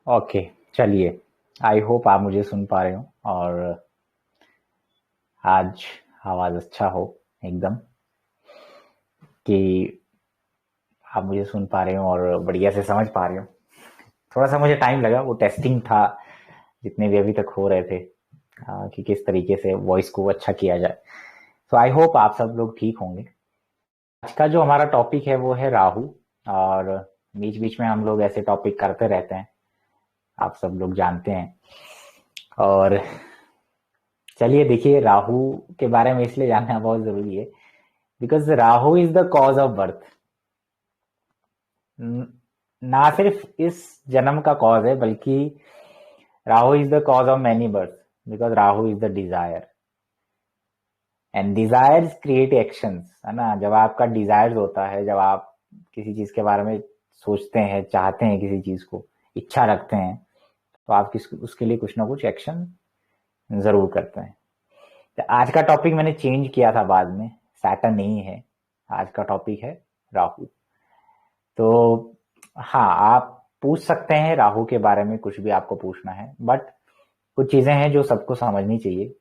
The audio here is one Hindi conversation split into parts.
ओके, चलिए। आई होप आप मुझे सुन पा रहे हो और आज आवाज अच्छा हो एकदम, कि आप मुझे सुन पा रहे हो और बढ़िया से समझ पा रहे हो। थोड़ा सा मुझे टाइम लगा, वो टेस्टिंग था जितने भी अभी तक हो रहे थे, कि किस तरीके से वॉइस को अच्छा किया जाए। तो आई होप आप सब लोग ठीक होंगे। आज का जो हमारा टॉपिक है वो है राहु। और बीच बीच में हम लोग ऐसे टॉपिक करते रहते हैं, आप सब लोग जानते हैं। और चलिए देखिए, राहु के बारे में इसलिए जानना बहुत जरूरी है because Rahu is the cause of birth. ना सिर्फ इस जन्म का कॉज है, बल्कि Rahu is the cause of many birth, because Rahu is the desire and desires create actions, है ना। जब आपका डिजायर्स होता है, जब आप किसी चीज के बारे में सोचते हैं, चाहते हैं किसी चीज को, इच्छा रखते हैं, तो आप उसके लिए कुछ ना कुछ एक्शन जरूर करते हैं। तो आज का टॉपिक मैंने चेंज किया था बाद में, सैटर्न नहीं है, आज का टॉपिक है राहु। तो हाँ, आप पूछ सकते हैं राहु के बारे में, कुछ भी आपको पूछना है, बट कुछ चीजें हैं जो सबको समझनी चाहिए।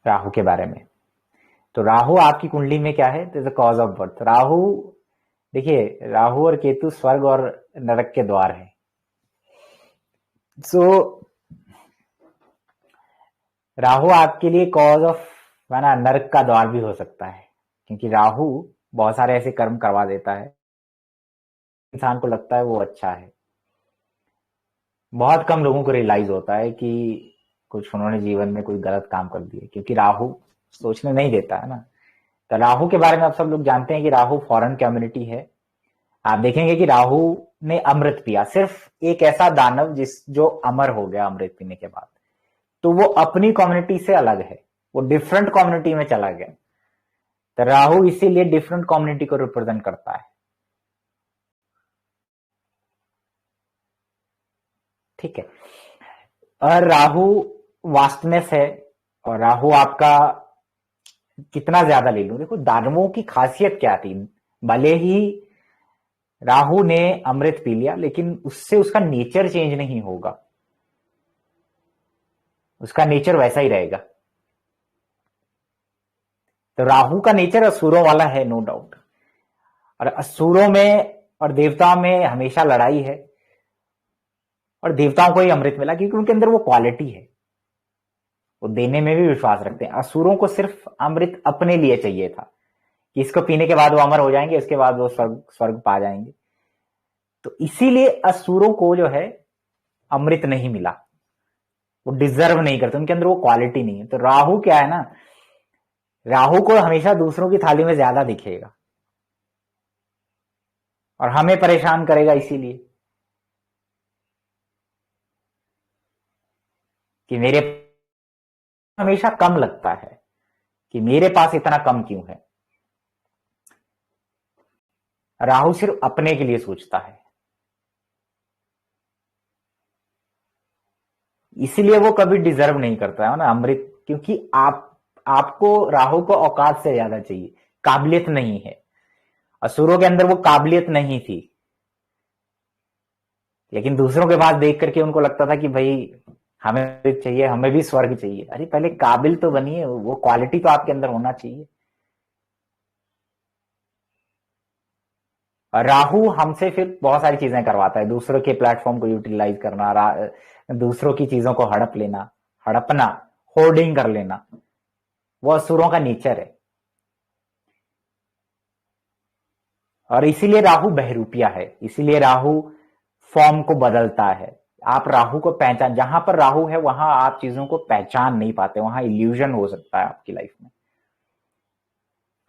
राहु के बारे में, तो राहु आपकी कुंडली में क्या है, the cause of birth. Rahu, देखिए, राहु और केतु स्वर्ग और नरक के द्वार है। सो राहु आपके लिए कॉज ऑफ, है ना, नरक का द्वार भी हो सकता है, क्योंकि राहु बहुत सारे ऐसे कर्म करवा देता है, इंसान को लगता है वो अच्छा है। बहुत कम लोगों को रियलाइज होता है कि कुछ उन्होंने जीवन में कोई गलत काम कर दिया, क्योंकि राहु सोचने नहीं देता है ना। तो राहु के बारे में आप सब लोग जानते हैं कि राहु फॉरेन कम्युनिटी है। आप देखेंगे कि राहु ने अमृत पिया, सिर्फ एक ऐसा दानव जो अमर हो गया अमृत पीने के बाद, तो वो अपनी कम्युनिटी से अलग है, वो डिफरेंट कम्युनिटी में चला गया। तो राहु इसीलिए डिफरेंट कम्युनिटी को रिप्रेजेंट करता है, ठीक है। और राहु वास्टनेस है, और राहु आपका कितना ज्यादा ले लूं, देखो दानवों की खासियत क्या थी। भले ही राहु ने अमृत पी लिया, लेकिन उससे उसका नेचर चेंज नहीं होगा, उसका नेचर वैसा ही रहेगा। तो राहु का नेचर असुरों वाला है, नो डाउट। और असुरों में और देवताओं में हमेशा लड़ाई है, और देवताओं को ही अमृत मिला क्योंकि उनके अंदर वो क्वालिटी है, वो देने में भी विश्वास रखते हैं। असुरों को सिर्फ अमृत अपने लिए चाहिए था, कि इसको पीने के बाद वो अमर हो जाएंगे, इसके बाद वो स्वर्ग स्वर्ग पा जाएंगे। तो इसीलिए असुरों को जो है अमृत नहीं मिला, वो डिजर्व नहीं करते, उनके अंदर वो क्वालिटी नहीं है। तो राहु क्या है ना, राहु को हमेशा दूसरों की थाली में ज्यादा दिखेगा और हमें परेशान करेगा, इसीलिए कि मेरे हमेशा कम लगता है, कि मेरे पास इतना कम क्यों है। राहु सिर्फ अपने के लिए सोचता है, इसीलिए वो कभी डिजर्व नहीं करता है ना अमृत, क्योंकि आपको राहु को औकात से ज्यादा चाहिए, काबिलियत नहीं है। असुरों के अंदर वो काबिलियत नहीं थी, लेकिन दूसरों के पास देख करके उनको लगता था कि भाई हमें अमृत चाहिए, हमें भी स्वर्ग चाहिए। अरे पहले काबिल तो बनिए, वो क्वालिटी तो आपके अंदर होना चाहिए। और राहु हमसे फिर बहुत सारी चीजें करवाता है, दूसरों के प्लेटफॉर्म को यूटिलाइज करना, दूसरों की चीजों को हड़प लेना, हड़पना, होर्डिंग कर लेना, वो असुरों का नेचर है। और इसीलिए राहु बहरूपिया है, इसीलिए राहु फॉर्म को बदलता है। आप राहु को पहचान, जहां पर राहु है वहां आप चीजों को पहचान नहीं पाते, वहां इल्यूजन हो सकता है आपकी लाइफ में।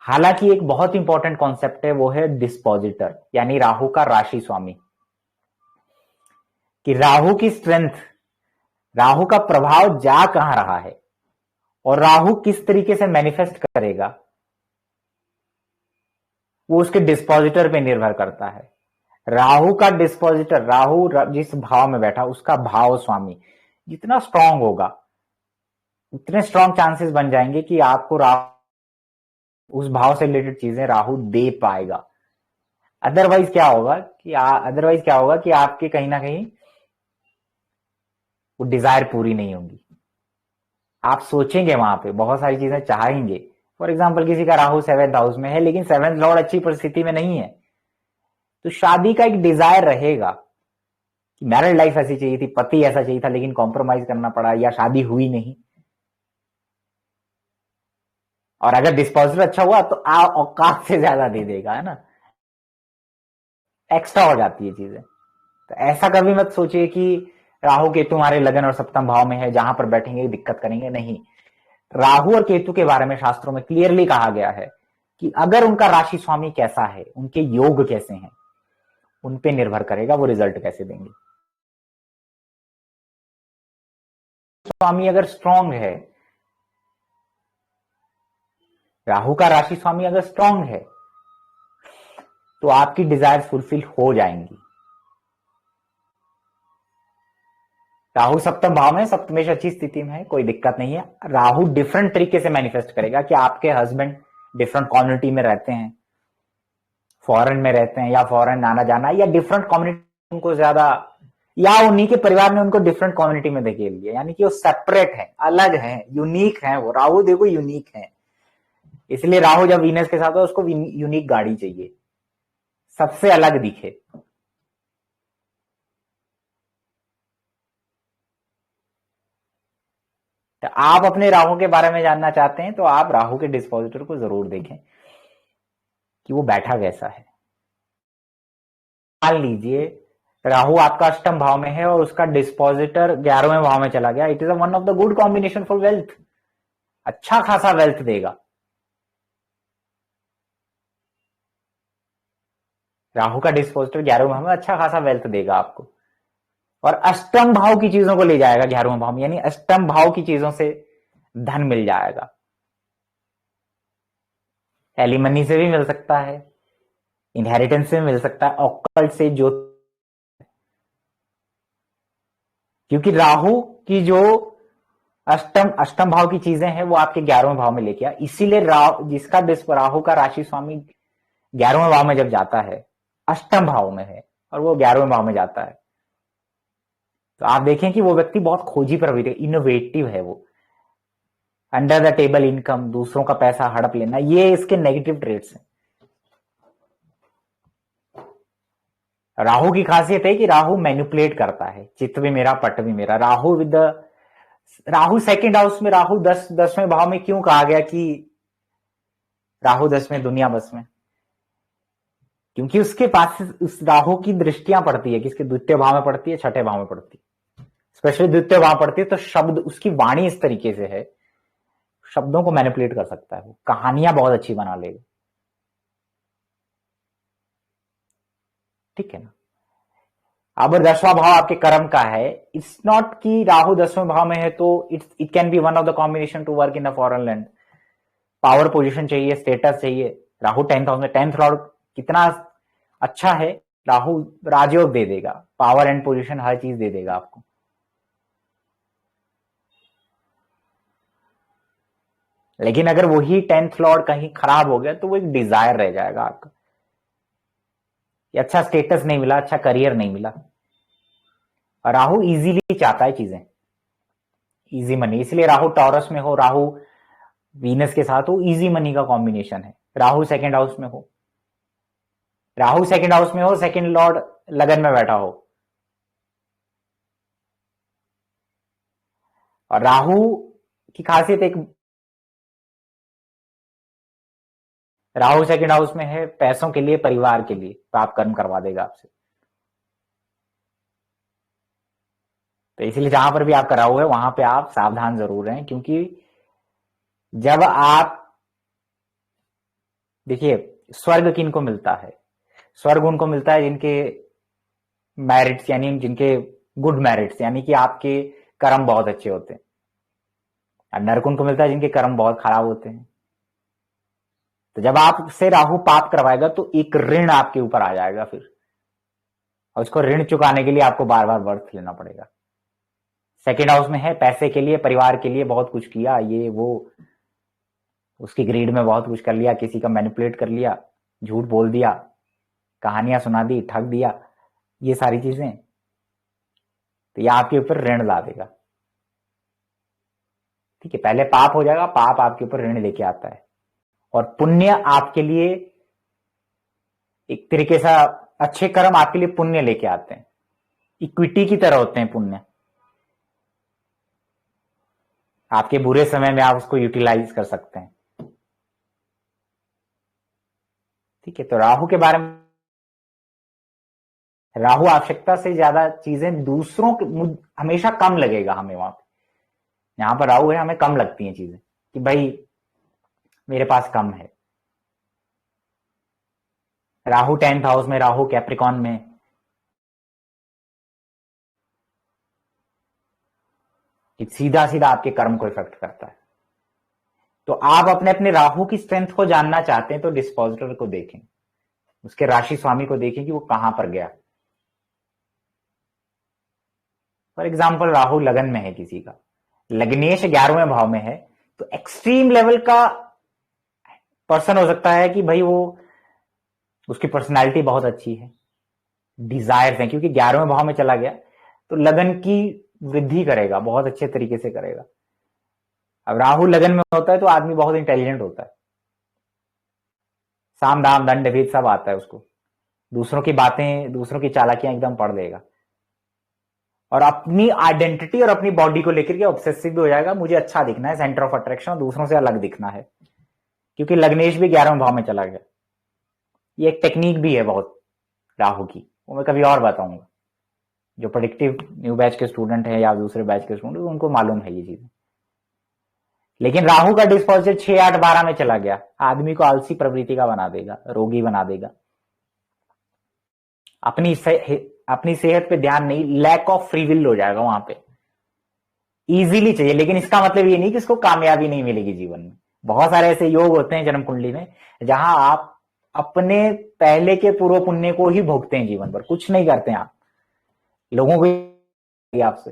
हालांकि एक बहुत इंपॉर्टेंट कॉन्सेप्ट है, वो है डिस्पोजिटर, यानी राहु का राशि स्वामी। कि राहु की स्ट्रेंथ, राहु का प्रभाव जा कहां रहा है और राहु किस तरीके से मैनिफेस्ट करेगा, वो उसके डिस्पोजिटर पे निर्भर करता है। राहु का डिस्पोजिटर, राहु जिस भाव में बैठा, उसका भाव स्वामी जितना स्ट्रांग होगा, उतने स्ट्रांग चांसेस बन जाएंगे कि आपको राहु उस भाव से रिलेटेड चीजें राहु दे पाएगा। अदरवाइज क्या होगा कि आपके कहीं ना कहीं वो डिजायर पूरी नहीं होंगी। आप सोचेंगे वहां पे बहुत सारी चीजें चाहेंगे। फॉर एग्जाम्पल किसी का राहु 7th हाउस में है लेकिन 7th लॉर्ड अच्छी परिस्थिति में नहीं है, तो शादी का एक डिजायर रहेगा कि मैरिड लाइफ ऐसी चाहिए थी, पति ऐसा चाहिए था, लेकिन कॉम्प्रोमाइज करना पड़ा या शादी हुई नहीं। और अगर डिस्पोजल अच्छा हुआ तो औकात से ज्यादा दे देगा, है ना, एक्स्ट्रा हो जाती है चीजें। तो ऐसा कभी मत सोचिए कि राहु केतु तुम्हारे लगन और सप्तम भाव में है, जहां पर बैठेंगे दिक्कत करेंगे, नहीं। राहु और केतु के बारे में शास्त्रों में क्लियरली कहा गया है कि अगर उनका राशि स्वामी कैसा है, उनके योग कैसे हैं, उन पे निर्भर करेगा वो रिजल्ट कैसे देंगे। स्वामी अगर स्ट्रांग है, राहु का राशि स्वामी अगर स्ट्रांग है, तो आपकी डिजायर फुलफिल हो जाएंगी। राहु सप्तम भाव में, सप्तमेश अच्छी स्थिति में है, कोई दिक्कत नहीं है। राहु डिफरेंट तरीके से मैनिफेस्ट करेगा कि आपके हस्बैंड डिफरेंट कम्युनिटी में रहते हैं, फॉरेन में रहते हैं, या फॉरेन आना जाना, या डिफरेंट कम्युनिटी उनको ज्यादा, या उन्हीं के परिवार ने उनको डिफरेंट कम्युनिटी में धकेल लिया, यानी कि वो सेपरेट है, अलग है, यूनिक है। वो राहु देखो यूनिक है, इसलिए राहु जब वीनस के साथ हो उसको यूनिक गाड़ी चाहिए, सबसे अलग दिखे। तो आप अपने राहु के बारे में जानना चाहते हैं तो आप राहु के डिस्पोजिटर को जरूर देखें कि वो बैठा कैसा है। मान लीजिए राहु आपका अष्टम भाव में है और उसका डिस्पोजिटर 11वें भाव में चला गया, it is one of the good combination for wealth, अच्छा खासा वेल्थ देगा। राहु का डिस्पोजिटर 11वें भाव में अच्छा खासा वेल्थ देगा आपको, और अष्टम भाव की चीजों को ले जाएगा 11वें भाव में, यानी अष्टम भाव की चीजों से धन मिल जाएगा। एलिमनी से भी मिल सकता है, इनहेरिटेंस से मिल सकता है, ऑकल्ट से, जो, क्योंकि राहु की जो अष्टम भाव की चीजें हैं वो आपके 11वें भाव में लेके आया। इसीलिए जिसका राहु का राशि स्वामी 11वें भाव में जब जाता है, अष्टम भाव में है और वो 11वें भाव में जाता है, तो आप देखें कि वो व्यक्ति बहुत खोजी प्रवृत्ति, इनोवेटिव है। वो अंडर द टेबल इनकम, दूसरों का पैसा हड़प लेना, ये इसके नेगेटिव ट्रेड्स हैं। राहु की खासियत है कि राहु मैनिपुलेट करता है, चित्त भी मेरा पट भी मेरा। राहु सेकंड हाउस में, राहु 10वें भाव में क्यों कहा गया कि राहु 10वें दुनिया बस में? क्योंकि उसके पास उस राहु की दृष्टियां पड़ती है, किसके द्वितीय भाव में पड़ती है, छठे भाव में पड़ती है, स्पेशली द्वितीय भाव पड़ती है। तो शब्द, उसकी वाणी इस तरीके से है, शब्दों को मैनिपुलेट कर सकता है, वो कहानियां बहुत अच्छी बना लेगा। ठीक है ना। अब 10वां भाव आपके कर्म का है। इट्स नॉट कि राहु 10वें भाव में है तो it can be one of the combination to work in a foreign land. Power position चाहिए, स्टेटस चाहिए। राहु 10th हाउस में, 10th लॉर्ड कितना अच्छा है, राहु राजयोग दे देगा, पावर एंड पोजीशन, हर चीज दे देगा आपको। लेकिन अगर वही 10th लॉर्ड कहीं खराब हो गया तो वो एक डिजायर रह जाएगा आपका, अच्छा स्टेटस नहीं मिला, अच्छा करियर नहीं मिला। और राहु इजीली चाहता है चीजें, इजी मनी, इसलिए राहु टॉरस में हो, राहु वीनस के साथ हो, इजी मनी का कॉम्बिनेशन है। राहु सेकंड हाउस में हो, सेकंड लॉर्ड लगन में बैठा हो, और राहु की खासियत एक, राहु सेकंड हाउस में है पैसों के लिए, परिवार के लिए, तो आप कर्म करवा देगा आपसे। तो इसलिए जहां पर भी आपका राहु है वहां पे आप सावधान जरूर रहें, क्योंकि जब आप देखिए, स्वर्ग किनको मिलता है? स्वर्ग उनको मिलता है जिनके मैरिट्स, यानी जिनके गुड मैरिट्स, यानी कि आपके कर्म बहुत अच्छे होते हैं। और नरक उनको मिलता है जिनके कर्म बहुत खराब होते हैं। तो जब आपसे राहु पाप करवाएगा तो एक ऋण आपके ऊपर आ जाएगा फिर, और उसको ऋण चुकाने के लिए आपको बार बार वर्थ लेना पड़ेगा। सेकेंड हाउस में है, पैसे के लिए, परिवार के लिए बहुत कुछ किया, ये वो, उसकी ग्रीड में बहुत कुछ कर लिया, किसी का मैनिपुलेट कर लिया, झूठ बोल दिया, कहानियां सुना दी, ठग दिया, ये सारी चीजें, तो ये आपके ऊपर ऋण ला देगा। ठीक है, पहले पाप हो जाएगा, पाप आपके ऊपर ऋण लेके आता है, और पुण्य आपके लिए एक तरीके से, अच्छे कर्म आपके लिए पुण्य लेके आते हैं, इक्विटी की तरह होते हैं पुण्य। आपके बुरे समय में आप उसको यूटिलाइज कर सकते हैं। ठीक है, तो राहु के बारे में, राहु आवश्यकता से ज्यादा चीजें दूसरों के हमेशा कम लगेगा हमें वहां पे। यहां पर राहु है, हमें कम लगती हैं चीजें कि भाई मेरे पास कम है। राहु 10th हाउस में, राहु कैप्रिकॉन में, सीधा सीधा आपके कर्म को इफेक्ट करता है। तो आप अपने अपने राहु की स्ट्रेंथ को जानना चाहते हैं तो डिस्पोजिटर को देखें, उसके राशि स्वामी को देखें कि वो कहां पर गया। फॉर एग्जाम्पल राहु लगन में है किसी का, लग्नेश 11वें भाव में है, तो एक्सट्रीम लेवल का पर्सन हो सकता है कि भाई वो, उसकी पर्सनालिटी बहुत अच्छी है, डिजायर्स हैं, क्योंकि 11वें भाव में चला गया तो लगन की वृद्धि करेगा, बहुत अच्छे तरीके से करेगा। अब राहु लगन में होता है तो आदमी बहुत इंटेलिजेंट होता है, साम दाम दंड भेद सब आता है उसको, दूसरों की बातें, दूसरों की चालाकियां एकदम पढ़ लेगा, और अपनी आइडेंटिटी और अपनी बॉडी को लेकर के ऑब्सेसिव भी हो जाएगा। मुझे अच्छा दिखना है, सेंटर ऑफ अट्रैक्शन, और दूसरों से अलग दिखना है, क्योंकि लग्नेश भी 11वें भाव में चला गया। ये एक टेक्निक भी है बहुत राहु की, वो मैं कभी और बताऊंगा। जो प्रेडिक्टिव न्यू बैच के स्टूडेंट हैं या दूसरे बैच के स्टूडेंट, उनको मालूम है ये चीजें। लेकिन राहु का डिस्पोजिट 6, 8, 12 में चला गया, आदमी को आलसी प्रवृत्ति का बना देगा, रोगी बना देगा, अपनी सेहत पे ध्यान नहीं, लैक ऑफ फ्री विल हो जाएगा वहां पे, इजीली चाहिए। लेकिन इसका मतलब ये नहीं कि इसको कामयाबी नहीं मिलेगी जीवन में। बहुत सारे ऐसे योग होते हैं जन्म कुंडली में जहां आप अपने पहले के पूर्व पुण्य को ही भोगते हैं जीवन भर, कुछ नहीं करते हैं आप। लोगों को आपसे,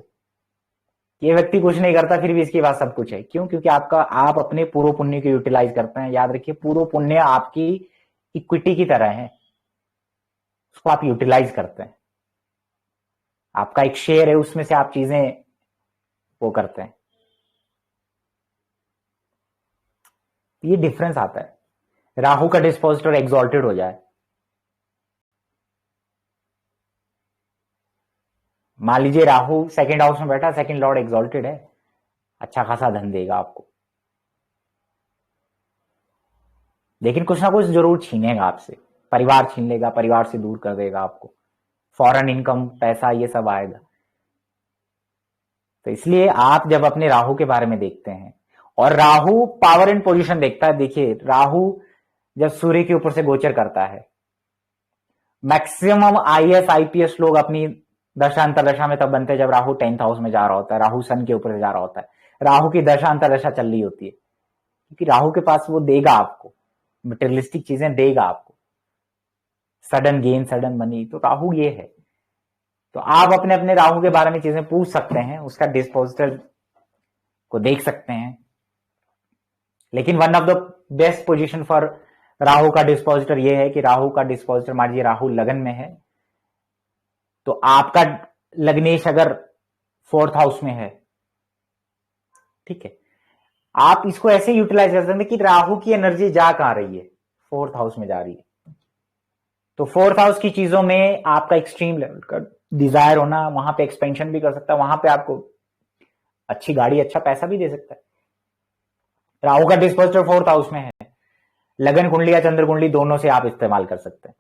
ये व्यक्ति कुछ नहीं करता फिर भी इसके पास सब कुछ है, क्यों? क्योंकि आप अपने पूर्व पुण्य को यूटिलाइज करते हैं। याद रखिए, पूर्व पुण्य आपकी इक्विटी की तरह है, उसको आप यूटिलाइज करते हैं। आपका एक शेयर है, उसमें से आप चीजें वो करते हैं। ये डिफरेंस आता है। राहु का डिस्पोजिटर एग्जॉल्टेड हो जाए, मान लीजिए राहु सेकंड हाउस में बैठा, सेकंड लॉर्ड एग्जॉल्टेड है, अच्छा खासा धन देगा आपको, लेकिन कुछ ना कुछ जरूर छीनेगा आपसे, परिवार छीन लेगा, परिवार से दूर कर देगा आपको, फॉरेन इनकम, पैसा, ये सब आएगा। तो इसलिए आप जब अपने राहु के बारे में देखते हैं, और राहु पावर एंड पोजीशन देखता है, देखिए राहु जब सूर्य के ऊपर से गोचर करता है, मैक्सिमम आईएएस आईपीएस लोग अपनी दशा अंतरदशा में तब बनते हैं जब राहु 10th हाउस में जा रहा होता है, राहु सन के ऊपर से जा रहा होता है, राहु की दशा अंतरदशा चल रही होती है, क्योंकि राहु के पास वो देगा आपको, मटेरियलिस्टिक चीजें देगा आपको, सडन गेन, सडन मनी, तो राहु ये है। तो आप अपने अपने राहु के बारे में चीजें पूछ सकते हैं, उसका डिस्पोजिटर को देख सकते हैं। लेकिन one of the best position for Rahu का डिस्पोजिटर ये है कि राहु का डिस्पोजिटर, मान लीजिए राहु लगन में है, तो आपका लग्नेश अगर 4th हाउस में है, ठीक है, आप इसको ऐसे यूटिलाइज कर सकते हैं कि राहु की एनर्जी जा कहां रही है, 4th हाउस में जा रही है। तो 4th हाउस की चीजों में आपका एक्सट्रीम लेवल का डिजायर होना, वहां पे एक्सपेंशन भी कर सकता है, वहां पे आपको अच्छी गाड़ी, अच्छा पैसा भी दे सकता है। राहु का डिस्पोजिटर 4th हाउस में है, लगन कुंडली या चंद्र कुंडली दोनों से आप इस्तेमाल कर सकते हैं।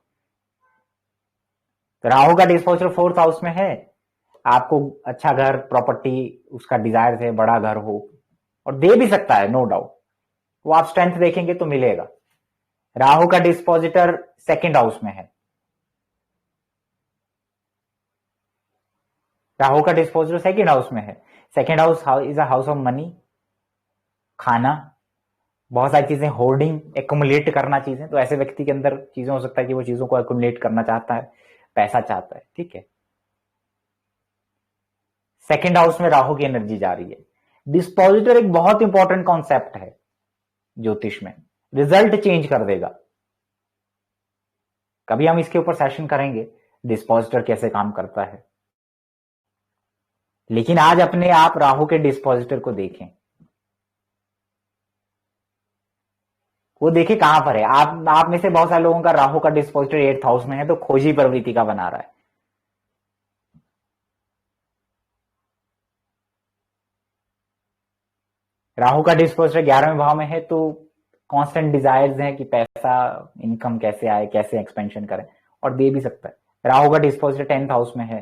तो राहु का डिस्पोजिटर 4th हाउस में है, आपको अच्छा घर, प्रॉपर्टी, उसका डिजायर है, बड़ा घर हो, और दे भी सकता है, नो डाउट, वो आप स्ट्रेंथ देखेंगे तो मिलेगा। राहु का डिस्पोजिटर 2nd हाउस में है, राहु का डिस्पोजिटर 2nd हाउस में है, 2nd house is a house of money, खाना, बहुत सारी चीजें, होर्डिंग, एक्युमुलेट करना चीजें। तो ऐसे व्यक्ति के अंदर चीजें हो सकता है कि वो चीजों को एक्युमुलेट करना चाहता है, पैसा चाहता है, ठीक है। 2nd हाउस में राहु की एनर्जी जा रही है। डिस्पोजिटर एक बहुत इंपॉर्टेंट कॉन्सेप्ट है ज्योतिष में, रिजल्ट चेंज कर देगा। कभी हम इसके ऊपर सेशन करेंगे, डिस्पोजिटर कैसे काम करता है। लेकिन आज अपने आप राहु के डिस्पोजिटर को देखें, वो देखे कहां पर है। आप में से बहुत सारे लोगों का राहु का डिस्पोजिटर 8th हाउस में है, तो खोजी प्रवृत्ति का बना रहा है। राहु का डिस्पोजिटर 11वें भाव में है, तो कांस्टेंट डिजायर्स हैं कि पैसा इनकम कैसे आए, कैसे एक्सपेंशन करें, और दे भी सकता है। राहु का डिस्पोजिटर 10th हाउस में है,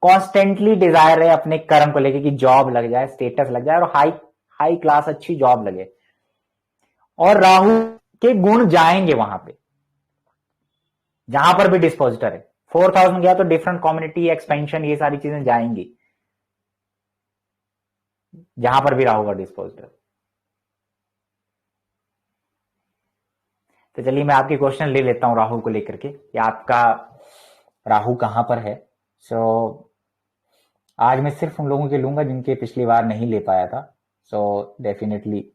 कॉन्स्टेंटली डिजायर है अपने कर्म को लेके कि जॉब लग जाए, स्टेटस लग जाए, और हाई हाई क्लास अच्छी जॉब लगे। और राहु के गुण जाएंगे वहां पे जहां पर भी डिस्पोजिटर है। 4th हाउस में गया तो डिफरेंट कम्युनिटी, एक्सपेंशन, ये सारी चीजें जाएंगी जहां पर भी राहु का डिस्पोजिटर। तो चलिए मैं आपके क्वेश्चन ले लेता हूं राहु को लेकर के कि आपका राहु कहां पर है। सो आज मैं सिर्फ उन लोगों के लूंगा जिनके पिछली बार नहीं ले पाया था। सो डेफिनेटली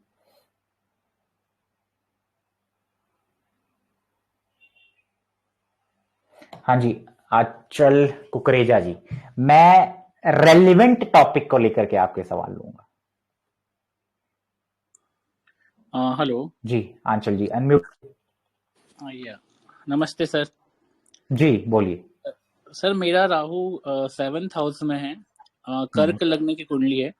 हाँ जी, आचल कुकरेजा जी, मैं रेलिवेंट टॉपिक को लेकर के आपके सवाल लूंगा। हेलो जी आंचल जी, अनम्यूट। या नमस्ते सर। जी बोलिए। सर मेरा राहु 7th हाउस में है, कर्क लगने की कुंडली है,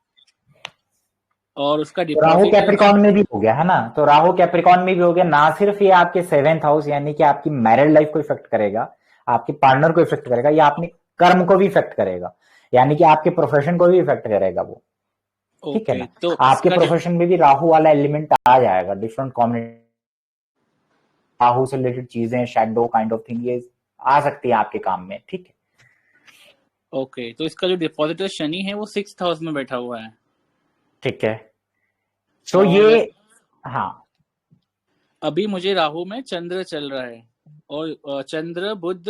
और उसका तो राहु डिपॉजिट कैप्रिकॉन में भी हो गया है ना, तो राहु कैप्रिकॉन में भी हो गया। ना सिर्फ ये आपके 7th हाउस यानी कि आपकी मैरिड लाइफ को इफेक्ट करेगा, आपके पार्टनर को इफेक्ट करेगा, या अपने कर्म को भी इफेक्ट करेगा, यानी कि आपके प्रोफेशन को भी इफेक्ट करेगा वो। ठीक है ओके, ना, तो आपके प्रोफेशन में भी राहु वाला एलिमेंट आ जाएगा। डिफरेंट कॉम्बिनेशन राहु से रिलेटेड चीजें, शैडो काइंड ऑफ थिंग, ये आ सकती है आपके काम में। ठीक है, ओके, तो इसका जो डिपॉजिटर शनि है वो 6th हाउस में बैठा हुआ है। ठीक है। तो और ये हाँ, अभी मुझे राहु में चंद्र चल रहा है, और चंद्र बुध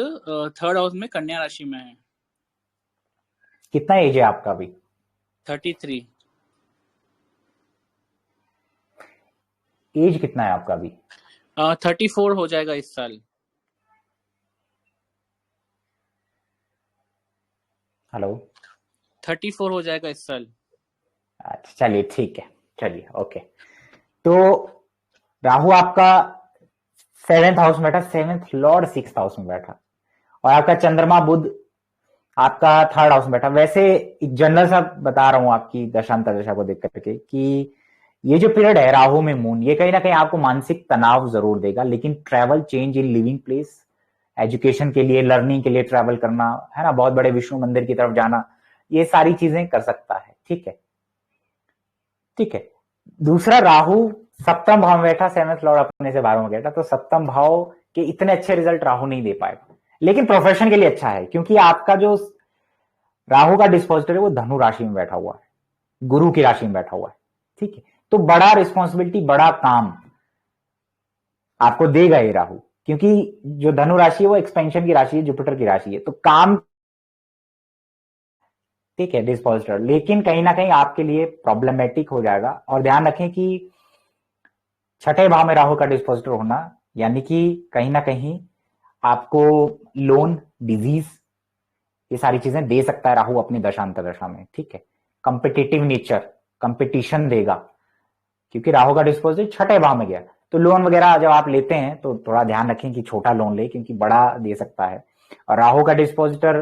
3rd हाउस में कन्या राशि में है। कितना एज है आपका अभी? 33। एज कितना है आपका अभी? 34 हो जाएगा इस साल। हेलो, 34 हो जाएगा इस साल। अच्छा चलिए ठीक है, चलिए ओके। तो राहु आपका 7th हाउस में बैठा, 7th लॉर्ड 6th हाउस में बैठा, और आपका चंद्रमा बुध आपका 3rd हाउस में बैठा। वैसे एक जनरल सा बता रहा हूं आपकी दशांतर दशा को देख करके कि ये जो पीरियड है राहु में मून, ये कहीं ना कहीं आपको मानसिक तनाव जरूर देगा, लेकिन travel, change in living place, education के लिए, लर्निंग के लिए ट्रैवल करना है ना, बहुत बड़े विष्णु मंदिर की तरफ जाना, ये सारी चीजें कर सकता है। ठीक है, ठीक है। दूसरा, राहु 7th भाव में बैठा, 7th लॉर्ड अपने से 12 में बैठा, तो 7th भाव के इतने अच्छे रिजल्ट राहु नहीं दे पाएगा, लेकिन प्रोफेशन के लिए अच्छा है, क्योंकि आपका जो राहु का डिस्पोजिटर है वो धनु राशि में बैठा हुआ है, गुरु की राशि में बैठा हुआ है। ठीक है, तो बड़ा रिस्पॉन्सिबिलिटी, बड़ा काम आपको देगा ये राहु, क्योंकि जो धनु राशि है वो एक्सपेंशन की राशि है, जुपिटर की राशि है, तो काम, ठीक है, डिस्पोजिटर, लेकिन कहीं ना कहीं आपके लिए प्रॉब्लमेटिक हो जाएगा। और ध्यान रखें कि 6ठे भाव में राहु का डिस्पोजिटर होना, यानी कि कहीं ना कहीं आपको लोन, डिजीज, ये सारी चीजें दे सकता है राहु अपनी दशांतर दशा में। ठीक है, कंपिटिटिव नेचर, कंपटीशन देगा, क्योंकि राहु का डिस्पोजिट 6ठे भाव में गया, तो लोन वगैरह जब आप लेते हैं तो थोड़ा ध्यान रखें कि छोटा लोन ले, क्योंकि बड़ा दे सकता है। और राहु का डिस्पोजिटर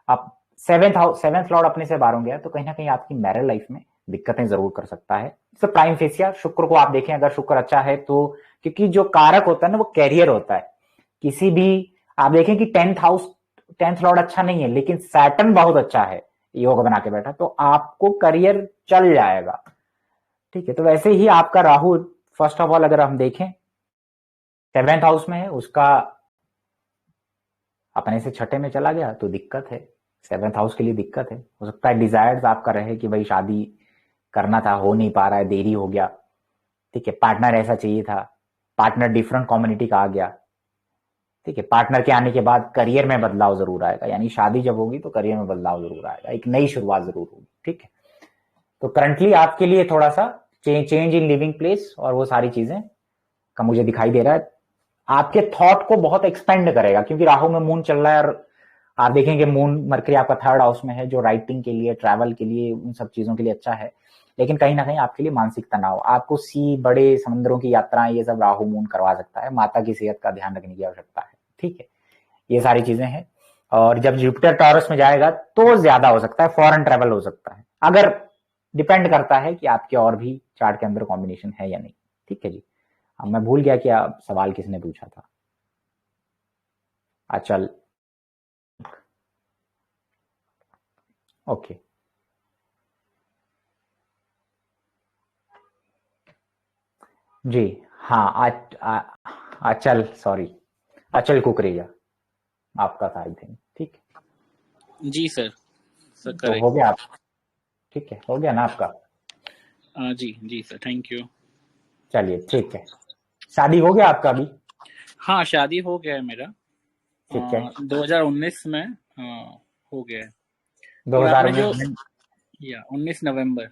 आप 7th लॉर्ड अपने से 12 गया, तो कहीं ना कहीं आपकी मैरिज लाइफ में दिक्कतें जरूर कर सकता है। तो प्राइम फेसिया शुक्र को आप देखें, अगर शुक्र अच्छा है तो, क्योंकि जो कारक होता है ना वो कैरियर होता है। किसी भी, आप देखें कि 10th लॉर्ड अच्छा नहीं है, लेकिन सैटर्न बहुत अच्छा है, योग बना के बैठा, तो आपको करियर चल जाएगा। ठीक है, तो वैसे ही आपका राहु, फर्स्ट ऑफ ऑल अगर हम देखें 7th हाउस में है, उसका अपने से 6ठे में चला गया, तो दिक्कत है, 7th हाउस के लिए दिक्कत है। हो सकता है डिजायर्स आपका रहे कि भाई शादी करना था, हो नहीं पा रहा है, देरी हो गया। ठीक है, पार्टनर ऐसा चाहिए था, पार्टनर डिफरेंट कम्युनिटी का आ गया। ठीक है, पार्टनर के आने के बाद करियर में बदलाव जरूर आएगा, यानी शादी जब होगी तो करियर में बदलाव जरूर आएगा, एक नई शुरुआत जरूर होगी। ठीक है, तो करंटली आपके लिए थोड़ा सा चेंज इन लिविंग प्लेस और वो सारी चीजें का मुझे दिखाई दे रहा है। आपके थॉट को बहुत एक्सपेंड करेगा, क्योंकि राहु में मून चल रहा है और आप देखेंगे मून मरकरी आपका थर्ड हाउस में है, जो राइटिंग के लिए, ट्रैवल के लिए, उन सब चीजों के लिए अच्छा है। लेकिन कहीं ना कहीं आपके लिए मानसिक तनाव, आपको सी बड़े समुद्रों की यात्राएं, ये सब राहु मून करवा सकता है। माता की सेहत का ध्यान रखने की आवश्यकता है, ठीक है, ये सारी चीजें हैं। और जब जुपिटर टॉरस में जाएगा तो ज्यादा हो सकता है, फॉरेन ट्रैवल हो सकता है, अगर डिपेंड करता है कि आपके और भी चार्ट के अंदर कॉम्बिनेशन है या नहीं। ठीक है जी। अब मैं भूल गया कि आप सवाल किसने पूछा था। अचल, ओके जी। हाँ, अचल, सॉरी, अचल कुकरेजा आपका था आई थिंक। ठीक है, जी सर तो करेक्ट। हो गया आप, ठीक है, हो गया ना आपका। जी जी सर, थैंक यू। चलिए ठीक है, शादी हो गया आपका अभी? हाँ, शादी हो गया है मेरा। ठीक है, 2019 में हो गया है। और आपने जो 2019 में। 19 नवंबर।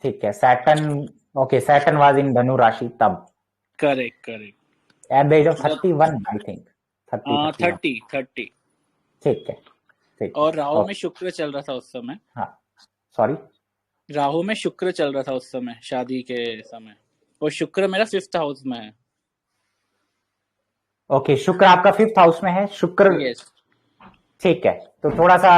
ठीक है, Saturn, okay, Saturn was in Dhanu rashi तब, correct correct. At the age of जब 31 आई थिंक, 30 31। 30। ठीक है, ठीक है, और राहु में ओके। शुक्र चल रहा था उस समय। हाँ, सॉरी। राहु में शुक्र चल रहा था उस समय, शादी के समय। और शुक्र मेरा 5th हाउस में है। ओके, शुक्र आपका 5th हाउस में है, शुक्र। यस। ठीक है, तो थोड़ा सा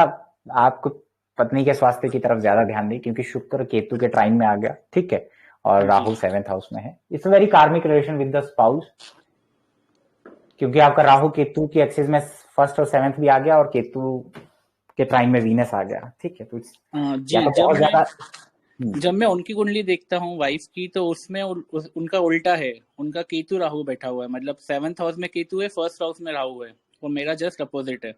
आपको पत्नी के स्वास्थ्य की तरफ ज्यादा ध्यान दें, क्योंकि शुक्र केतु के ट्राइन में आ गया। ठीक है, और जी राहु 7th हाउस में है। इट्स वेरी कार्मिक रिलेशन विद द स्पाउस, क्योंकि आपका राहु केतु की एक्सिस में 1st और 7th भी आ गया, और केतु के ट्राइन में वीनस आ गया। ठीक है, तो या जी। तो बहुत ज्यादा। जब मैं उनकी कुंडली देखता हूँ वाइफ की, तो उसमें उनका उल्टा है। उनका केतु राहु बैठा हुआ है, मतलब 7th हाउस में केतु है, 1st हाउस में राहु है। और मेरा जस्ट अपोजिट है।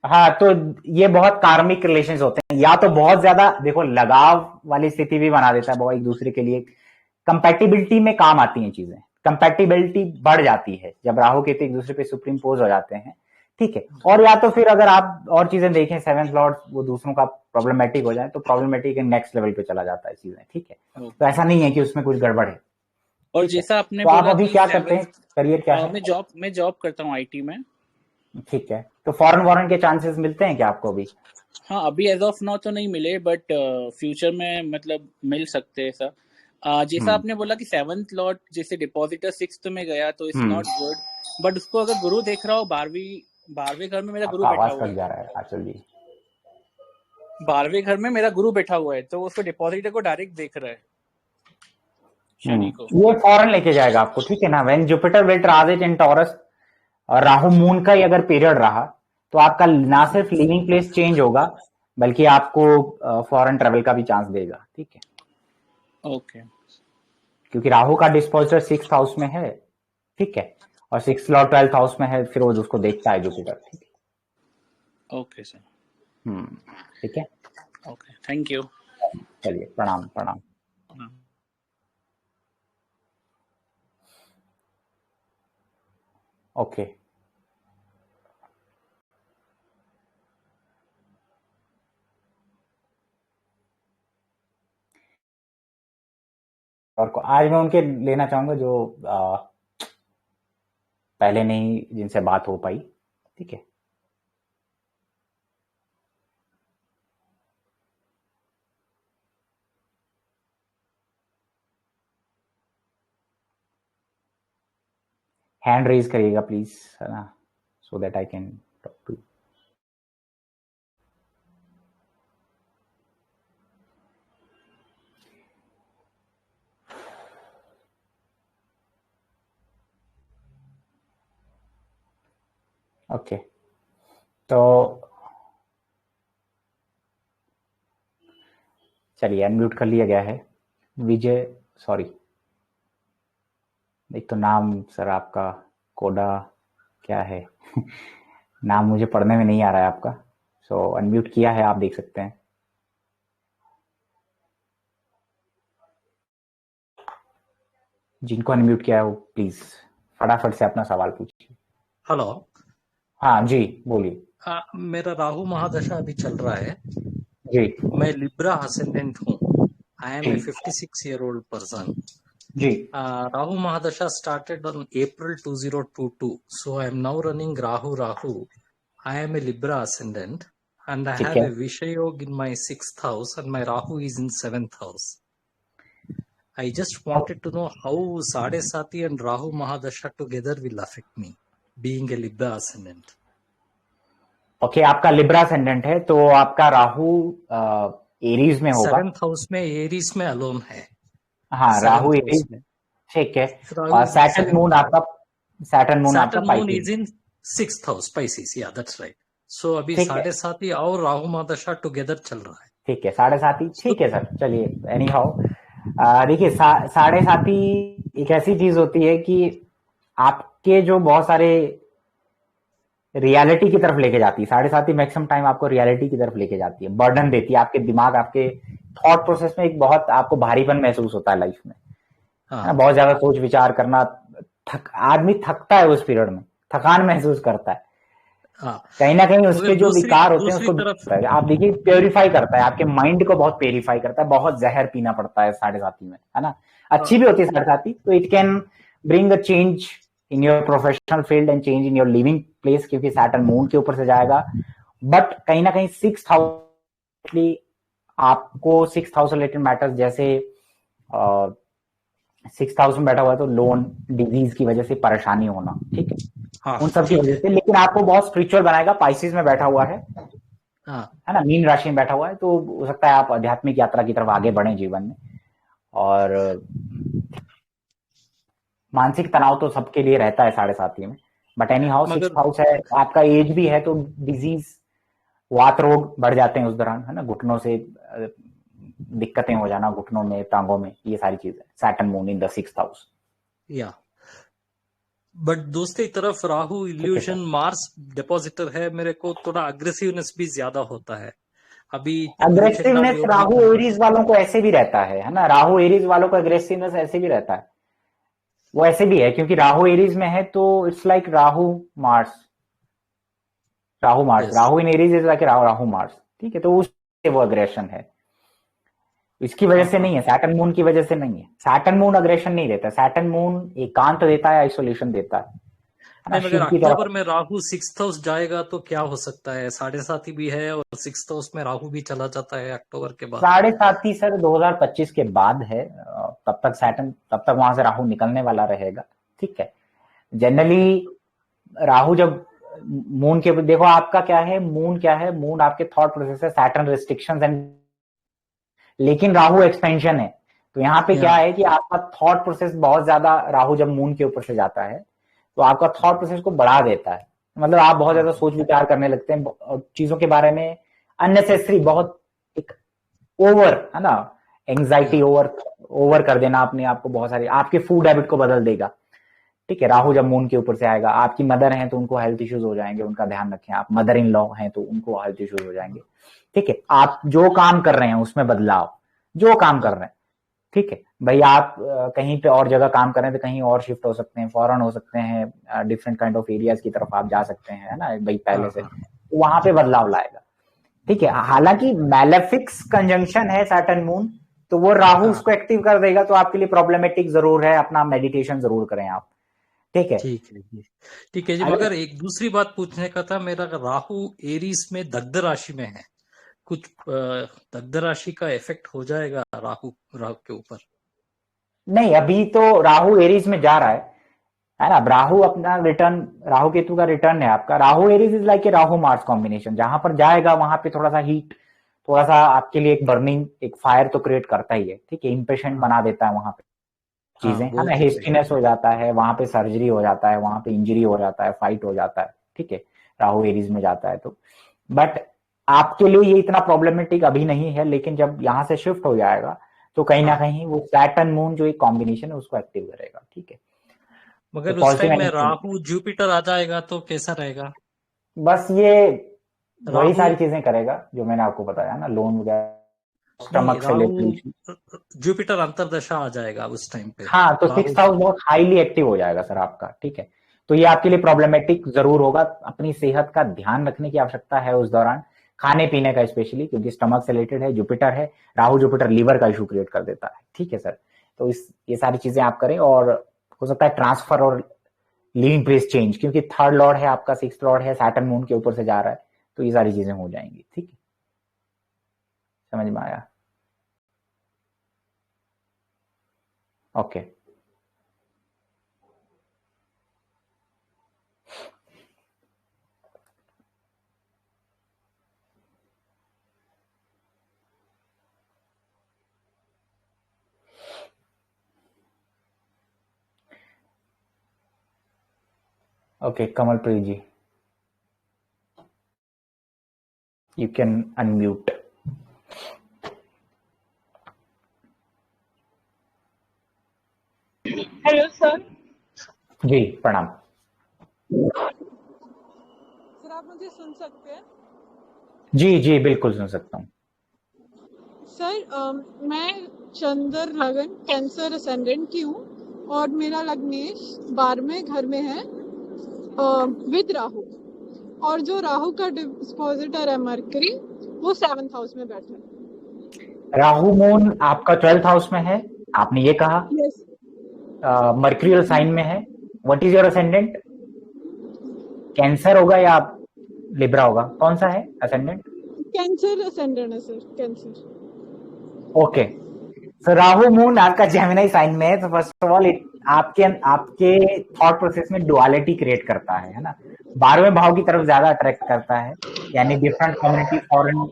हाँ, तो ये बहुत कार्मिक रिलेशंस होते हैं, या तो बहुत ज्यादा देखो लगाव वाली स्थिति भी बना देता है, बहुत एक दूसरे के लिए कंपैटिबिलिटी में काम आती हैं चीजें। कंपैटिबिलिटी बढ़ जाती है जब राहु केतु एक दूसरे पे सुप्रीम पोज हो जाते हैं। ठीक है, और या तो फिर अगर आप और चीजें देखें, 7th लॉर्ड वो दूसरों का प्रॉब्लमेटिक हो जाए, तो प्रॉब्लमेटिक नेक्स्ट लेवल पे चला जाता है चीजें। ठीक है, तो ऐसा नहीं है कि उसमें कुछ गड़बड़ है। और ठीक है, जैसा आपने तो आप बोला अभी कि क्या करते हैं, 7th, करियर क्या है? मैं जॉब करता हूँ आईटी में। ठीक है, तो फॉरेन वॉरेन के चांसेस मिलते हैं क्या आपको अभी? हाँ, अभी एज ऑफ नाउ तो नहीं मिले, बट फ्यूचर में मतलब मिल सकते हैं सर। जैसा हम्म आपने बोला कि 7th लॉर्ड जैसे डिपॉजिटर 6th में गया तो it's hmm not good. But उसको अगर गुरु देख रहा हो, 12वीं घर में मेरा गुरु आपका बैठा आवाज हुआ कट है। जा रहा है आचल जी। 12वें घर में मेरा गुरु बैठा हुआ है, तो उसको डिपॉजिटर को डायरेक्ट देख रहा है, शनि को। ये फॉरेन लेके जाएगा आपको। ठीक है ना, when Jupiter will transit in taurus, और राहु मून का ही अगर पीरियड रहा, तो आपका ना सिर्फ लिविंग प्लेस चेंज होगा, बल्कि आपको फॉरेन ट्रेवल का भी चांस देगा। ठीक है, ओके क्योंकि राहु का डिस्पोजर 6th हाउस में है। ठीक है, और 6th लॉर्ड 12th हाउस में है, फिर वो उसको देखता है जुपिटर। ठीक है, ओके सर। ठीक है, ओके, थैंक यू। चलिए, प्रणाम प्रणाम। ओके, और आज मैं उनके लेना चाहूंगा जो पहले नहीं जिनसे बात हो पाई। ठीक है, हैंड रेज करिएगा प्लीज, है ना, so that I can talk to. Okay, तो चलिए, अनम्यूट कर लिया गया है। विजय, सॉरी, एक तो नाम सर आपका कोडा क्या है नाम मुझे पढ़ने में नहीं आ रहा है आपका। सो अनम्यूट किया है, आप देख सकते हैं। जिनको अनम्यूट किया है वो प्लीज फटाफट से अपना सवाल पूछिए। हेलो। हाँ जी, बोलिए। मेरा राहु महादशा अभी चल रहा है। जी मैं लिब्रा असेंडेंट हूँ। I am aged 56 year old person. जी Rahu Mahadasha started on April 2022. So I am now running Rahu. I am a Libra ascendant and I ठीक have है. a Vishayog in my 6th house and my Rahu is in 7th house. I just wanted to know how Sadesati and Rahu Mahadasha together will affect me, being a Libra ascendant. Okay, आपका लिब्रा असेंडेंट है तो आपका राहु एरीज में होगा. 7th हाउस में एरीज में अलोन है. हाँ, राहु 7th एरीज, हाउस में ठीक है. Rahu और is in 7th house. Saturn moon आपका Saturn moon Pisces. is in 6th house, Pisces. Yeah, that's right. So अभी ठीक है, 7.5 और राहु महादशा टुगेदर चल रहा है. ठीक है. 7.5, So ठीक है सर. चलिए, एनी हाउ देखिए, 7.5 एक ऐसी चीज होती है कि आपके जो बहुत सारे रियलिटी की तरफ लेके जाती है. 7.5 मैक्सिमम टाइम आपको रियलिटी की तरफ लेके जाती है, बर्डन देती है. आपके दिमाग, आपके थॉट प्रोसेस में एक बहुत आपको भारीपन महसूस होता है लाइफ में, है ना. हाँ, बहुत ज्यादा सोच विचार करना, आदमी थकता है उस पीरियड में, थकान महसूस करता है. हाँ. कहीं ना कहीं उसके मगर जो विकार होते हैं दूसरी उसको तरफ करता है. आप देखिए, प्योरीफाई करता है, आपके माइंड को बहुत प्योरीफाई करता है. बहुत जहर पीना पड़ता है 7.5 में, है ना. अच्छी भी होती है 7.5, तो it can bring a change in your professional field and change in your living place, क्योंकि सैटर्न मून के ऊपर से जाएगा. बट कहीं ना कहीं 6th हाउस, आपको 6th हाउस रिलेटेड मैटर्स, जैसे 6th हाउस में बैठा हुआ है तो लोन, डिजीज की वजह से परेशानी होना, ठीक है, हाँ, उन सब की वजह से. लेकिन आपको बहुत स्पिरिचुअल बनाएगा. पाइसेस में बैठा हुआ है हाँ. ना, मीन राशि में बैठा हुआ है, तो हो सकता है आप आध्यात्मिक यात्रा की तरफ आगे बढ़े जीवन में. और मानसिक तनाव तो सबके लिए रहता है 7.5 में. बट एनी हाउ, 6th मगर हाउस है, आपका एज भी है, तो डिजीज, वात रोग बढ़ जाते हैं उस दौरान, है ना. घुटनों से दिक्कतें हो जाना, घुटनों में, टांगों में, ये सारी चीजें. Saturn moon in the 6th house. या बट दूसरी तरफ राहु इल्यूशन मार्स डिपॉजिटर है, मेरे को थोड़ा अग्रेसिवनेस भी ज्यादा होता है. अभी अग्रेसिवनेस राहु एरीज वालों को ऐसे भी रहता है ना. राहु एरीज वालों को अग्रेसिवनेस ऐसे भी रहता है. वो ऐसे भी है क्योंकि राहु एरीज में है, तो it's like Rahu Mars. Rahu in Aries is like Rahu Mars, ठीक है. तो उससे वो अग्रेशन है, इसकी वजह से नहीं है, सैटर्न मून की वजह से नहीं है. सैटर्न मून अग्रेशन नहीं देता. सैटर्न मून एकांत देता है, आइसोलेशन देता है. मगर अक्टूबर में राहु 6th हाउस जाएगा तो क्या हो सकता है. 7.5 भी है और 6th हाउस में राहु भी चला जाता है अक्टूबर के बाद. 7.5 सर 2025 के बाद है. तब तक वहां से राहु निकलने वाला रहेगा, ठीक है. जनरली राहु जब मून के, देखो आपका क्या है, मून आपके थॉट प्रोसेस है, सैटर्न रिस्ट्रिक्शंस एंड, लेकिन राहु एक्सपेंशन है. तो यहाँ पे क्या है कि आपका थॉट प्रोसेस बहुत ज्यादा, राहु जब मून के ऊपर से जाता है तो आपका थॉट प्रोसेस को बढ़ा देता है. मतलब आप बहुत ज्यादा सोच विचार करने लगते हैं चीजों के बारे में, अननेसेसरी, बहुत एक ओवर, है ना, एंग्जाइटी ओवर कर देना अपने आप को. बहुत सारी आपके फूड हैबिट को बदल देगा, ठीक है. राहु जब मून के ऊपर से आएगा, आपकी मदर हैं तो उनको हेल्थ इश्यूज हो जाएंगे, उनका ध्यान रखें. आप मदर इन लॉ हैं तो उनको हेल्थ इश्यूज हो जाएंगे, ठीक है. आप जो काम कर रहे हैं उसमें बदलाव, जो काम कर रहे हैं, ठीक है भाई. आप कहीं पे और जगह काम कर रहे हैं तो कहीं और शिफ्ट हो सकते हैं, फॉरेन हो सकते हैं, डिफरेंट काइंड ऑफ एरियाज की तरफ आप जा सकते हैं, है ना भाई, पहले से. तो वहां पे बदलाव लाएगा, ठीक है. हालांकि मैलेफिक्स कंजंक्शन है सैटर्न मून, तो वो राहु उसको एक्टिव कर देगा, तो आपके लिए प्रॉब्लमेटिक जरूर है. अपना मेडिटेशन जरूर करें आप, ठीक है. ठीक है जी. मगर एक दूसरी बात पूछने का था, मेरा राहु एरीज में दग्ध राशि में है, कुछ दग्ध राशि का इफेक्ट हो जाएगा राहु के ऊपर? नहीं, अभी तो राहु एरीज में जा रहा है ना. राहु अपना रिटर्न, राहु केतु का रिटर्न है आपका. Rahu Aries is like a Rahu Mars combination. जहां पर जाएगा वहां पे थोड़ा सा हीट, थोड़ा सा आपके लिए एक बर्निंग, एक फायर तो क्रिएट करता ही है, ठीक है. इम्पेशेंट बना देता है वहां पे चीजें, है ना. हेस्टीनेस हो जाता है वहां पे, सर्जरी हो जाता है वहां पे, इंजरी हो जाता है, फाइट हो जाता है, ठीक है. राहु एरीज में जाता है तो, बट आपके लिए ये इतना प्रॉब्लमेटिक अभी नहीं है. लेकिन जब यहाँ से शिफ्ट हो जाएगा तो कहीं ना कहीं वो सैटर्न मून जो एक कॉम्बिनेशन है उसको एक्टिव करेगा, ठीक है. मगर उस टाइम में राहु जुपिटर आ जाएगा तो कैसा रहेगा? बस ये वही सारी चीजें करेगा जो मैंने आपको बताया ना, लोन वगैरह, स्टमक से रिलेटेड. जुपिटर अंतरदशा आ जाएगा उस टाइम पे. हाँ, तो 6th हाउस बहुत हाईली एक्टिव हो जाएगा सर आपका, ठीक है. तो ये आपके लिए प्रॉब्लमेटिक जरूर होगा. अपनी सेहत का ध्यान रखने की आवश्यकता है उस दौरान, खाने पीने का स्पेशली, क्योंकि स्टमक से रिलेटेड है, जुपिटर है. राहु जुपिटर लीवर का इशू क्रिएट कर देता है, ठीक है सर. तो ये सारी चीजें आप करें, और हो सकता है ट्रांसफर और लिविंग प्लेस चेंज, क्योंकि थर्ड लॉर्ड है आपका, सिक्स्थ लॉर्ड है, सैटर्न मून के ऊपर से जा रहा है, तो ये सारी चीजें हो जाएंगी। ठीक है, समझ में आया? Okay. Okay, Kamalpreet ji, you can unmute. Hello sir. जी प्रणाम। सर आप मुझे सुन सकते हैं? जी जी बिल्कुल सुन सकता हूँ। सर मैं चंद्र लगन कैंसर असेंडेंट की हूँ और मेरा लग्नेश 12वें घर में है विद राहु, और जो राहु का डिस्पोजिटर है मरकरी, वो 7th हाउस में बैठा है। राहु मून आपका 12th हाउस में है, आपने ये कहा। यस। मर्क्यूरियल साइन में है। What is your ascendant? Cancer होगा या लिब्रा होगा? कौन सा है असेंडेंट? कैंसर असेंडेंट है सर, कैंसर। ओके, सो राहु मून आपका जेमिनी साइन में है, तो फर्स्ट ऑफ ऑल आपके थॉट प्रोसेस में डुअलिटी क्रिएट करता है ना। 12वें भाव की तरफ ज्यादा अट्रैक्ट करता है, यानी डिफरेंट कम्युनिटी, फॉरेन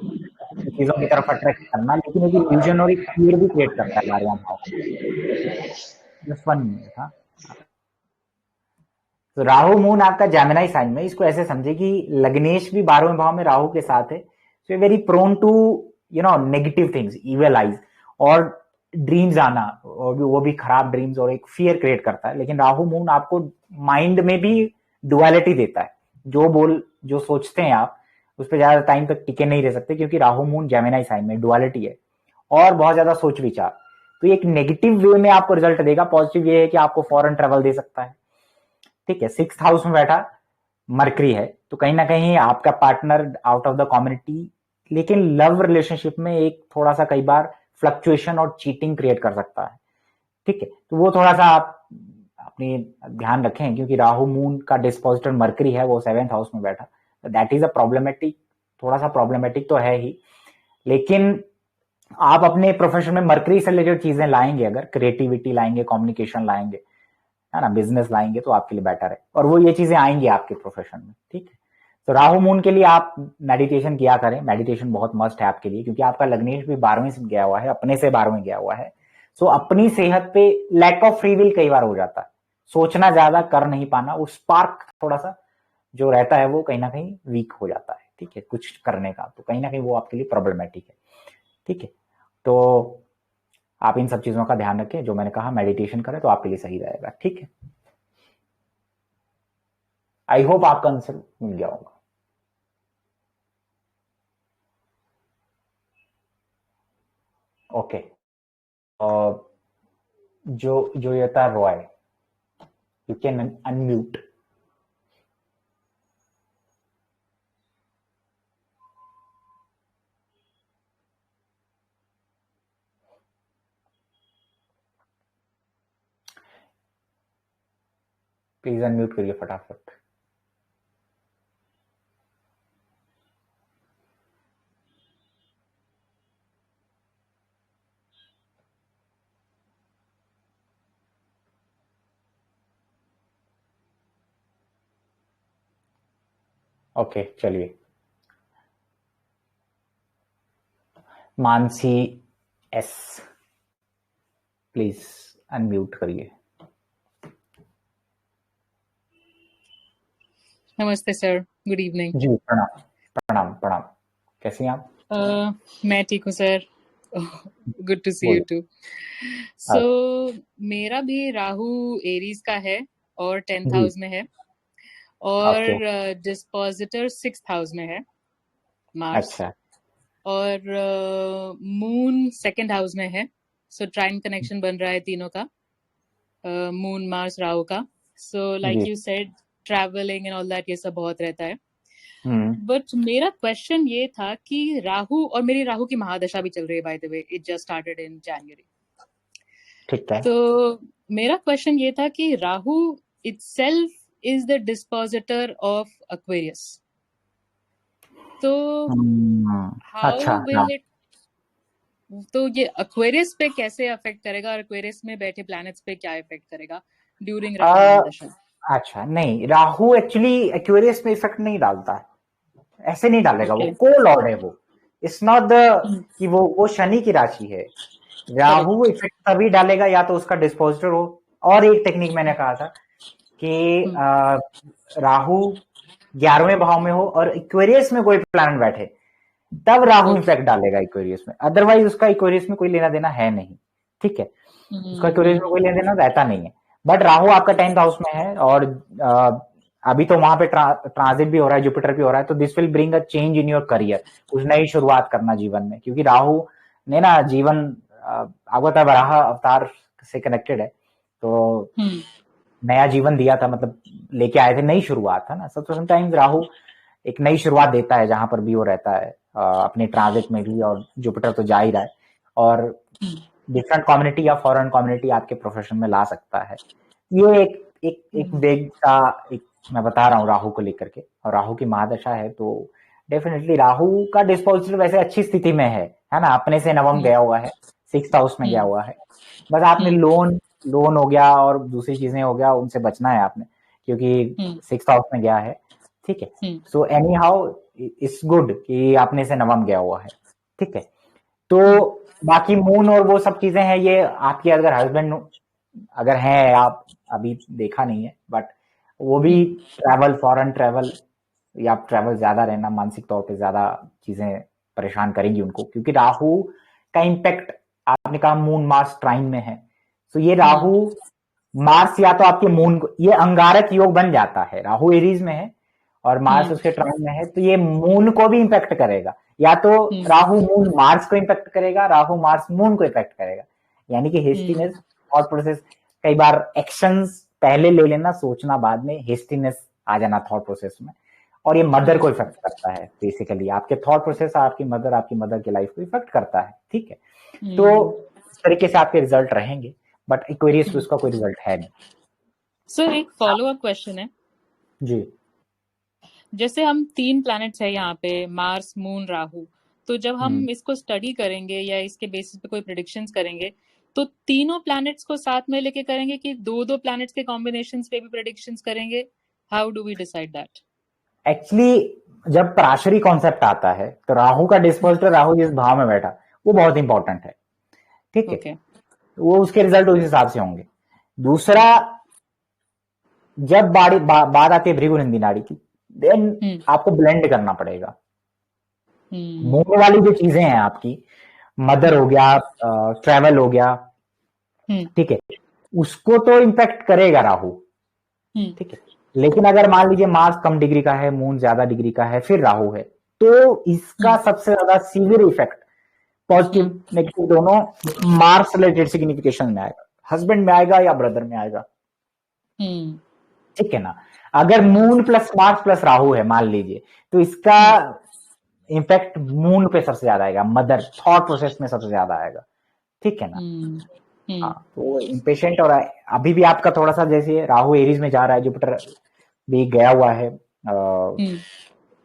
चीजों की तरफ अट्रैक्ट करना, लेकिन एक इल्यूजन और एक फियर भी क्रिएट करता है 12वां भाव। Just 1 minute. हाँ, तो राहु मून आपका जेमिनी साइन में, इसको ऐसे समझे कि लग्नेश भी 12वें भाव में राहु के साथ है, so very prone to negative things, evil eyes और ड्रीम्स आना, और वो भी खराब ड्रीम्स, और एक फियर क्रिएट करता है। लेकिन राहु मून आपको माइंड में भी डुअलिटी देता है, जो सोचते हैं आप उस पर ज्यादा टाइम तक टिके नहीं रह सकते, क्योंकि राहु मून जेमिनी साइन में डुअलिटी है और बहुत ज्यादा सोच विचार, तो एक नेगेटिव वे में आपको रिजल्ट देगा। पॉजिटिव ये है कि आपको फॉरेन ट्रेवल दे सकता है। ठीक है, 6th हाउस में बैठा मरकरी है, तो कहीं ना कहीं आपका partner out of the community, लेकिन लव रिलेशनशिप में एक थोड़ा सा कई बार फ्लक्चुएशन और चीटिंग क्रिएट कर सकता है। ठीक है, तो वो थोड़ा सा आप अपनी ध्यान रखें, क्योंकि राहु मून का डिस्पोजिटर मरकरी है, वो 7th हाउस में बैठा, दैट इज अ प्रॉब्लमेटिक, थोड़ा सा प्रॉब्लमेटिक तो है ही। लेकिन आप अपने प्रोफेशन में मरकरी से रिलेटेड चीजें लाएंगे, अगर क्रिएटिविटी लाएंगे, कम्युनिकेशन लाएंगे, है ना, बिजनेस लाएंगे, तो आपके लिए बेटर है, और वो ये चीजें आएंगी आपके प्रोफेशन में। ठीक है, तो राहु मून के लिए आप मेडिटेशन किया करें। मेडिटेशन बहुत मस्ट है आपके लिए, क्योंकि आपका लग्नेश भी 12वें से गया हुआ है, अपने से 12वें गया हुआ है। सो अपनी सेहत पे लैक ऑफ फ्री विल कई बार हो जाता है, सोचना ज्यादा, कर नहीं पाना, वो स्पार्क थोड़ा सा जो रहता है वो कहीं ना कहीं वीक हो जाता है। ठीक है, कुछ करने का, तो कहीं ना कहीं वो आपके लिए प्रॉब्लमेटिक है। ठीक है, तो आप इन सब चीजों का ध्यान रखें, जो मैंने कहा, मेडिटेशन करें तो आपके लिए सही रहेगा। ठीक है, आई होप आपका आंसर मिल गया होगा। ओके, और Joyita Roy, you can unmute. Please unmute करिए फटाफट। ओके, चलिए, मानसी एस, प्लीज अनम्यूट करिए। नमस्ते सर, गुड इवनिंग। जी प्रणाम प्रणाम प्रणाम, कैसे हैं आप? मैं ठीक हूँ sir, good to see you too. So मेरा भी राहु एरीज का है और 10th हाउस में है, और डिस्पोजिटर 6th हाउस में है मार्स। अच्छा, और मून 2nd हाउस में है, सो ट्राइन कनेक्शन बन रहा है तीनों का, मून मार्स राहु का। So like you said, travelling and all that, ये सब बहुत रहता है। बट मेरा क्वेश्चन ये था कि राहु, और मेरी राहु की महादशा भी चल रही है, by the way, it just started in January. ठीक है। तो मेरा क्वेश्चन ये था कि Rahu itself is the dispositor of Aquarius. तो how अच्छा, will हाँ। it, तो ये Aquarius पे कैसे अफेक्ट करेगा और Aquarius में बैठे planets पे क्या इफेक्ट करेगा ड्यूरिंग राहु महादशा? अच्छा, नहीं, राहु एक्चुअली एक्वेरियस में इफेक्ट नहीं डालता है, ऐसे नहीं डालेगा। Okay. वो को लॉर्ड है, वो इट्स नॉट द कि वो शनि की राशि है। राहु इफेक्ट तभी डालेगा या तो उसका डिस्पोजिटर हो, और एक टेक्निक मैंने कहा था कि राहु 11वें भाव में हो और इक्वेरियस में कोई प्लैनेट बैठे, तब राहु इफेक्ट डालेगा इक्वेरियस में। अदरवाइज उसका इक्वेरियस में कोई लेना देना है नहीं, ठीक है, उसका इक्वेरियस में कोई लेना देना रहता नहीं है। बट राहु आपका 10th हाउस में है, और अभी तो वहां पे ट्रांजिट भी हो रहा है, जुपिटर भी हो रहा है, तो this will bring a change in your career, कुछ नई शुरुआत करना जीवन में, क्योंकि राहु ने ना जीवन आपको पता है वराह अवतार से कनेक्टेड है, तो नया जीवन दिया था, मतलब लेके आए थे, नई शुरुआत था ना। समटाइम्स राहु एक नई शुरुआत देता है जहां पर भी वो रहता है, अपने ट्रांजिट में भी, और जुपिटर तो जा ही रहा है, और डिफरेंट कम्युनिटी या फॉरेन कम्युनिटी आपके प्रोफेशन में ला सकता है। ये एक वेग का एक मैं बता रहा हूँ राहु को लेकर के, और राहु की महादशा है, तो डेफिनेटली राहु का डिस्पोजिटर वैसे अच्छी स्थिति में है ना, अपने से नवम गया हुआ है, 6th हाउस में गया हुआ है। बस आपने लोन हो गया और दूसरी चीजें हो गया, उनसे बचना है आपने, क्योंकि 6th हाउस में गया है, ठीक है। So any how it's good कि आपने से नवम गया हुआ है, ठीक है। तो बाकी मून और वो सब चीजें हैं, ये आपके अगर हस्बैंड अगर हैं, आप अभी देखा नहीं है, बट वो भी ट्रैवल, फॉरेन ट्रैवल या ट्रैवल ज्यादा रहना, मानसिक तौर पे ज्यादा चीजें परेशान करेंगी उनको, क्योंकि राहु का इम्पैक्ट, आपने कहा मून मार्स ट्राइन में है, तो ये राहु मार्स या तो आपके मून को, ये अंगारक योग बन जाता है, राहु एरीज में है और मार्स उसके ट्राइन में है, तो ये मून को भी इम्पैक्ट करेगा, या तो राहु मून मार्स को इम्पैक्ट करेगा, राहु मार्स मून को इम्पैक्ट करेगा। यानी कि हेस्टीनेस थॉट प्रोसेस, कई बार एक्शंस पहले ले लेना, सोचना बाद में, हेस्टीनेस आ जाना थॉट प्रोसेस में, और ये मदर को इफेक्ट करता है। बेसिकली आपके थॉट प्रोसेस आपकी मदर की लाइफ को इफेक्ट करता है, ठीक है। तो इस तरीके से आपके रिजल्ट रहेंगे, बट एक्वेरियस पे उसका कोई रिजल्ट है नहीं। सर एक फॉलो अप क्वेश्चन है जी, जैसे हम 3 प्लैनेट्स है यहाँ पे, मार्स, मून, राहु, तो जब हम इसको स्टडी करेंगे या इसके बेसिस पे कोई प्रेडिक्शंस करेंगे, तो तीनों प्लैनेट्स को साथ में लेके करेंगे कि दो प्लैनेट्स के कॉम्बिनेशंस पे भी प्रेडिक्शंस करेंगे? How do we decide that? Actually जब पराशरी कॉन्सेप्ट आता है, तो राहु का डिस्पोजिटर, राहु जिस भाव में बैठा, वो बहुत इंपॉर्टेंट है, ठीक है। Okay. वो उसके रिजल्ट उस हिसाब से होंगे। दूसरा, जब बात आती है भृगुनंदी नाड़ी की, देन आपको ब्लेंड करना पड़ेगा। मून वाली जो चीजें हैं आपकी, मदर हो गया, ट्रैवल हो गया, ठीक है, उसको तो इम्पैक्ट करेगा राहु, ठीक है। लेकिन अगर मान लीजिए मार्स कम डिग्री का है, मून ज्यादा डिग्री का है, फिर राहु है, तो इसका सबसे ज्यादा सीवियर इफेक्ट, पॉजिटिव नेगेटिव दोनों, मार्स रिलेटेड सिग्निफिकेशन में आएगा, हस्बैंड में आएगा या ब्रदर में आएगा, ठीक है ना। अगर moon plus Mars plus Rahu है मान लीजिए, तो इसका इम्पैक्ट मून पे सबसे ज्यादा आएगा, मदर थॉट प्रोसेस में सबसे ज्यादा आएगा, ठीक है ना। हाँ, तो इम्पेशेंट, और अभी भी आपका थोड़ा सा, जैसे राहु एरीज में जा रहा है, जुपिटर भी गया हुआ है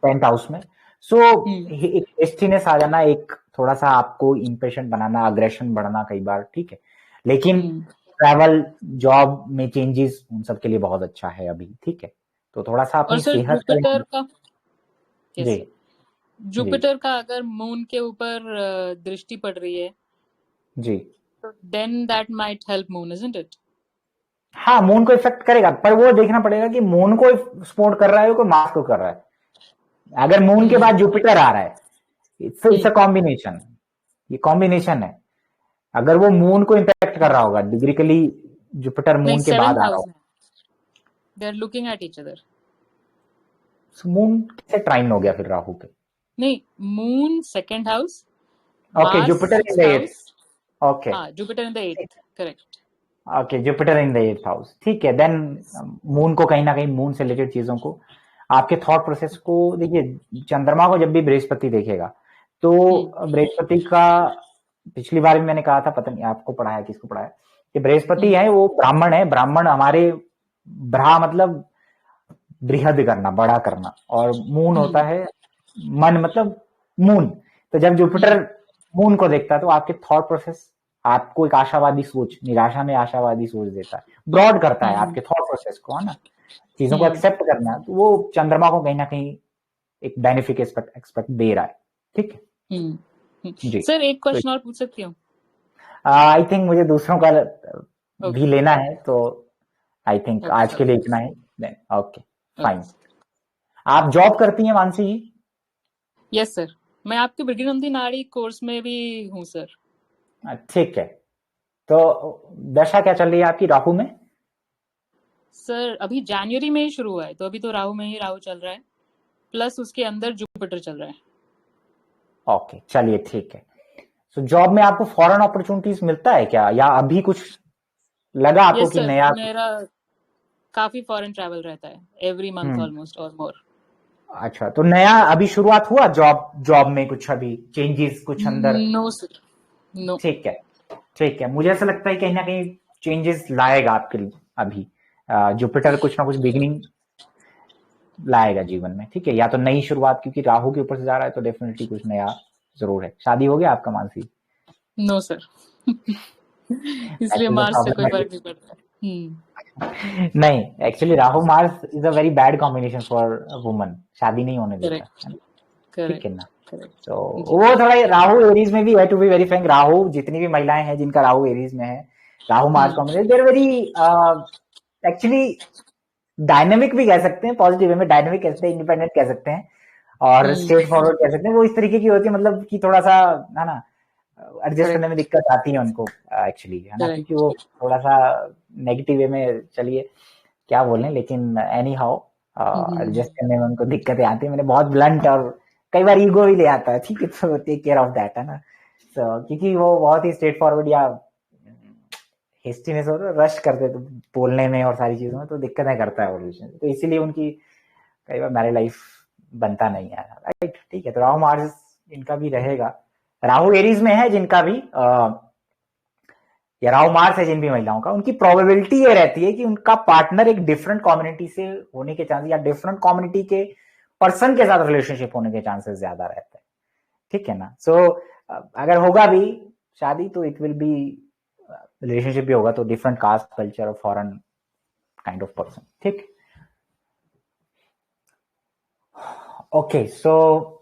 10th हाउस में, सो एक हेस्टीनेस आ जाना, एक थोड़ा सा आपको इम्पेशेंट बनाना, अग्रेशन बढ़ना कई बार, ठीक है। लेकिन ट्रैवल, जॉब में चेंजेस, उन सब के लिए बहुत अच्छा है अभी, ठीक है। तो थोड़ा सा अपनी सेहत जुपिटर का जी, जुपिटर का अगर मून के ऊपर दृष्टि पड़ रही है जी, then that might help moon, isn't it? हाँ, मून को इफेक्ट करेगा, पर वो देखना पड़ेगा कि मून को सपोर्ट कर रहा है, कोई मार्स को कर रहा है। अगर मून के बाद जुपिटर आ रहा है, इट्स अ कॉम्बिनेशन, ये कॉम्बिनेशन है। अगर वो मून को इम्पैक्ट कर रहा होगा डिग्रिकली, जुपिटर मून के बाद आ रहा होगा, they are looking at each other, moon कैसे ट्राइन हो गया फिर राहु पे? नहीं, moon 2nd house, okay, Jupiter in the 8th, okay, हाँ, Jupiter in the 8th, correct, okay, Jupiter in the 8th house, ठीक है। देन मून को कहीं ना कहीं, मून से रिलेटेड चीजों को, आपके थॉट प्रोसेस को, देखिए चंद्रमा को जब भी बृहस्पति देखेगा, तो बृहस्पति का, पिछली बार भी मैंने कहा था, पता नहीं आपको पढ़ाया किसको पढ़ाया, कि बृहस्पति है वो ब्राह्मण है, ब्राह्मण हमारे ब्रा मतलब बृहद करना, बड़ा करना, और मून होता है मन मतलब मून। तो जब जुपिटर मून को देखता है तो आपके थॉट प्रोसेस, आपको एक आशावादी सोच, निराशा में आशावादी सोच देता है, ब्रॉड करता है आपके थॉट प्रोसेस को, है ना, चीजों को एक्सेप्ट करना है। तो वो चंद्रमा को कहीं ना कहीं एक बेनिफिक एक्सपेक्ट दे रहा है। ठीक है जी सर, एक क्वेश्चन और पूछ सकती हूँ? आई थिंक मुझे दूसरों का भी लेना है, तो आई थिंक आज के लिए इतना है। Okay fine. आप जॉब करती हैं मानसी जी? यस सर, मैं आपके वृद्धिनंदी नाड़ी कोर्स में भी हूँ सर। ठीक है, तो दशा क्या चल रही है आपकी राहु में? सर अभी जनवरी में ही शुरू हुआ है, तो अभी तो राहु में ही राहु चल रहा है, प्लस उसके अंदर जुपिटर चल रहा है। ओके चलिए ठीक है। सो जॉब में आपको फॉरेन अपॉर्चुनिटीज मिलता है क्या, या अभी कुछ लगा आपको कि नया? मेरा काफी फॉरेन ट्रैवल रहता है, एवरी मंथ ऑलमोस्ट और मोर। अच्छा, तो नया अभी शुरुआत हुआ जॉब में कुछ अभी चेंजेस कुछ अंदर? No sir, no. ठीक है ठीक है, मुझे ऐसा लगता है कहीं ना कहीं चेंजेस लाएगा आपके लिए अभी जुपिटर, कुछ ना कुछ बिगिनिंग लाएगा जीवन में। ठीक है, या तो नई शुरुआत, क्योंकि राहु के ऊपर से जा रहा है तो डेफिनेटली कुछ नया जरूर है। शादी हो गया आपका मानसी? नो सर इसलिए मार्स से कोई फर्क नहीं पड़ता। नहीं, actually Rahu Mars is a very bad combination for woman, शादी नहीं होने देता है। ठीक है ना? तो वो थोड़ा राहु एरीज में भी है, to be very frank. Rahu, जितनी भी महिलाएं हैं जिनका राहु एरीज में है, Rahu Mars combination, they are very actually dynamic भी कह सकते हैं, पॉजिटिव वे में डायनेमिक कह सकते हैं, इंडिपेंडेंट कह सकते हैं, और स्ट्रेट फॉरवर्ड कह सकते हैं। वो इस तरीके की होती है, मतलब कि थोड़ा सा है ना, एडजस्ट करने में दिक्कत आती है उनको एक्चुअली, है ना, क्योंकि वो थोड़ा सा नेगेटिव वे में, चलिए क्या बोलें, लेकिन एनी हाउ एडजस्ट करने में उनको दिक्कतें आती है। मैंने बहुत ब्लंट और कई बार ईगो भी ले आता है, ठीक है, तो टेक केयर ऑफ दैट, है ना। तो क्योंकि वो बहुत ही स्ट्रेट फॉरवर्ड या हिस्ट्रीनेस हो, रश करते तो बोलने में और सारी चीजों में, तो दिक्कतें करता है वो रिलेशन। तो इसीलिए उनकी कई बार मैरिज लाइफ बनता नहीं है, राइट। ठीक है, तो राहु मार्स इनका भी रहेगा। राहु एरीज में है जिनका भी या राहु मार्स है जिन भी महिलाओं का, उनकी प्रोबेबिलिटी ये रहती है कि उनका पार्टनर एक डिफरेंट कम्युनिटी से होने के चांसेस, या डिफरेंट कम्युनिटी के पर्सन के साथ रिलेशनशिप होने के चांसेस ज्यादा रहते हैं। ठीक है ना। सो अगर होगा भी शादी तो इट विल बी, रिलेशनशिप भी होगा तो डिफरेंट कास्ट, कल्चर और फॉरेन काइंड ऑफ पर्सन। ठीक, ओके। सो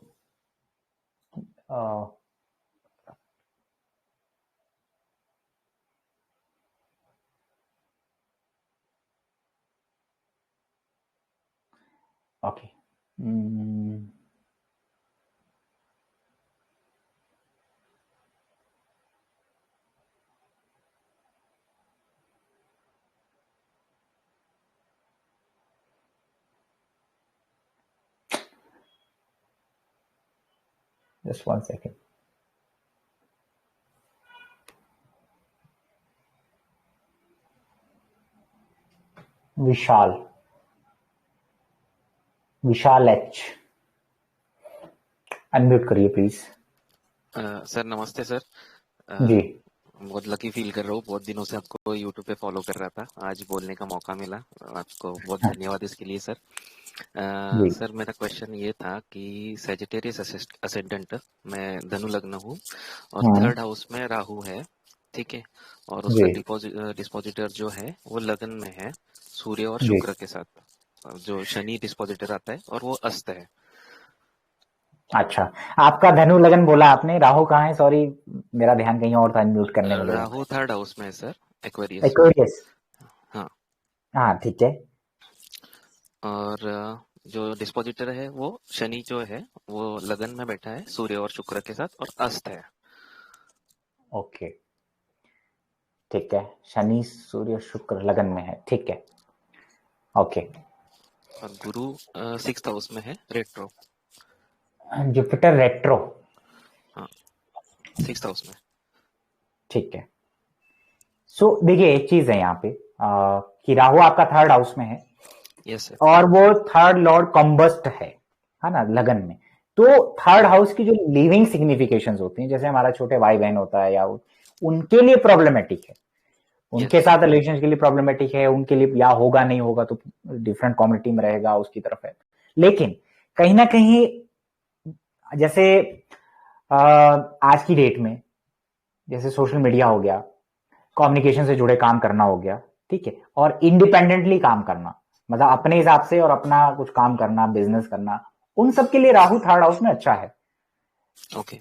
okay. Just 1 second. विशाल एच, अनम्यूट करिए प्लीज। सर नमस्ते सर। जी, बहुत लकी फील कर रहा हूँ, बहुत दिनों से आपको यूट्यूब पे फॉलो कर रहा था, आज बोलने का मौका मिला, आपको बहुत धन्यवाद इसके लिए सर। सर मेरा क्वेश्चन ये था कि सेजिटेरियस असेंडेंट, मैं धनु लग्न हूँ और थर्ड हाउस में राहु है, ठीक है, और उसका डिस्पोजिटर जो है वो लग्न में है सूर्य और शुक्र के साथ, जो शनि डिस्पोजिटर आता है और वो अस्त है। अच्छा, आपका धनु लगन बोला आपने, राहु कहाँ है? सॉरी मेरा ध्यान कहीं और था, म्यूट करने में। राहु थर्ड हाउस में है सर, एक्वेरियस। एक्वेरियस, हाँ हाँ ठीक है। और जो डिस्पोजिटर है वो शनि जो है वो लगन में बैठा है सूर्य और शुक्र के साथ और अस्त है। ओके ठीक है, शनि सूर्य शुक्र लगन में है, ठीक है, ओके। और गुरु 6th हाउस में है, रेट्रो। जुपिटर रेट्रो, हाँ 6th हाउस में, ठीक है। सो देखिए एक चीज है यहाँ पे कि राहु आपका थर्ड हाउस में है, यस सर, और वो थर्ड लॉर्ड कॉम्बस्ट है ना लगन में। तो थर्ड हाउस की जो लिविंग सिग्निफिकेशंस होती हैं, जैसे हमारा छोटे भाई बहन होता है या उनके लिए प्रॉब्लमेटिक है, उनके साथ रिलेशन के लिए प्रॉब्लमेटिक है, उनके लिए या होगा नहीं होगा तो डिफरेंट कम्युनिटी में रहेगा, उसकी तरफ है। लेकिन कहीं ना कहीं जैसे आज की डेट में जैसे सोशल मीडिया हो गया, कम्युनिकेशन से जुड़े काम करना हो गया, ठीक है, और इंडिपेंडेंटली काम करना, मतलब अपने हिसाब से और अपना कुछ काम करना, बिजनेस करना, उन सब के लिए राहु थर्ड हाउस में अच्छा है। ओके,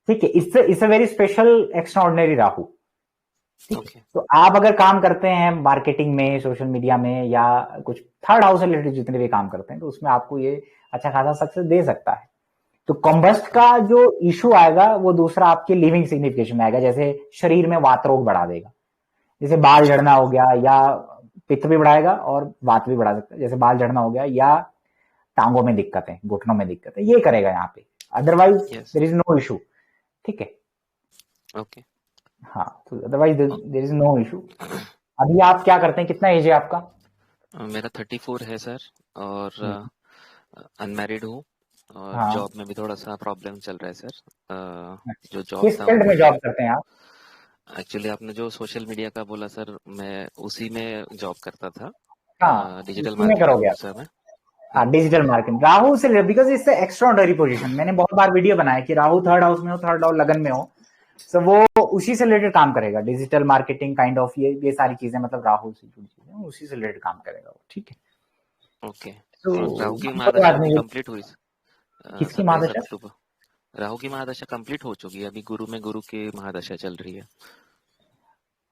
ठीक है, it's a very special extraordinary Rahu. Okay, तो आप अगर काम करते हैं मार्केटिंग में, सोशल मीडिया में, या कुछ थर्ड हाउस से रिलेटेड जितने भी काम करते हैं, तो उसमें आपको ये अच्छा खासा सक्सेस दे सकता है। तो कॉम्बस्ट का जो इशू आएगा वो दूसरा आपके लिविंग सिग्निफिकेशन में आएगा, जैसे शरीर में वात रोग बढ़ा देगा, जैसे बाल झड़ना हो गया, या पित्त भी बढ़ाएगा और वात भी बढ़ा सकता है, जैसे बाल झड़ना हो गया, या टांगों में दिक्कत है, घुटनों में दिक्कत है, ये करेगा यहाँ पे। Otherwise there is no issue. ठीक है, ओके। हाँ, तो otherwise there is no issue. अभी आप क्या करते हैं, कितना एज है आपका? मेरा 34 है सर, और अनमैरिड हूँ, और हाँ। जॉब में भी थोड़ा सा प्रॉब्लम चल रहा है सर। जो जॉब किस फील्ड में जॉब करते हैं आप? एक्चुअली आपने जो सोशल मीडिया का बोला सर, मैं उसी में जॉब करता था। हाँ, डिजिटल उसी में करोगे सर मैं। हाँ, डिजिटल मार्केटिंग राहु से, बिकॉज इससे एक्स्ट्राऑर्डिनरी पोजीशन। मैंने बहुत बार वीडियो बनाया कि राहु थर्ड हाउस में हो, थर्ड हाउस लगन में हो, तो वो उसी से रिलेटेड काम करेगा, डिजिटल मार्केटिंग काइंड ऑफ, ये सारी चीजें, मतलब राहु से जुड़ी चीजें, उसी से रिलेटेड काम करेगा वो। ठीक है, ओके। तो राहु की महादशा कंप्लीट हुई किसकी महादशा? राहु की महादशा कंप्लीट हो चुकी है, अभी गुरु में गुरु की महादशा चल रही है।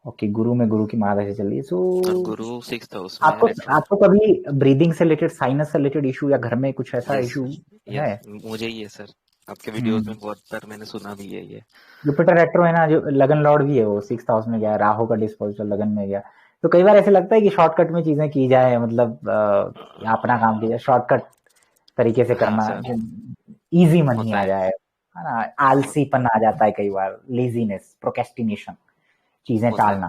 ओके, गुरु में गुरु की महादशा चल रही है। सो गुरु 6th हाउस में। आपको कभी ब्रीदिंग से रिलेटेड, साइनस से रिलेटेड इशू, या घर में कुछ ऐसा इशू है? मुझे ही है सर, आपके वीडियोस में बहुत बार मैंने सुना भी है ये। जुपिटर रेट्रो है ना, जो लगन लॉर्ड भी है, वो 6th हाउस में गया, राहु का डिस्पोजल लगन में गया। तो कई बार ऐसे लगता है कि शॉर्टकट में चीजें की जाए, मतलब अपना काम किया जाए, शॉर्टकट तरीके से करना, इजी मनी आ जाए, है ना, आलसीपन आ जाता है कई बार, लेजीनेस, प्रोक्रेस्टिनेशन, चीजें टालना।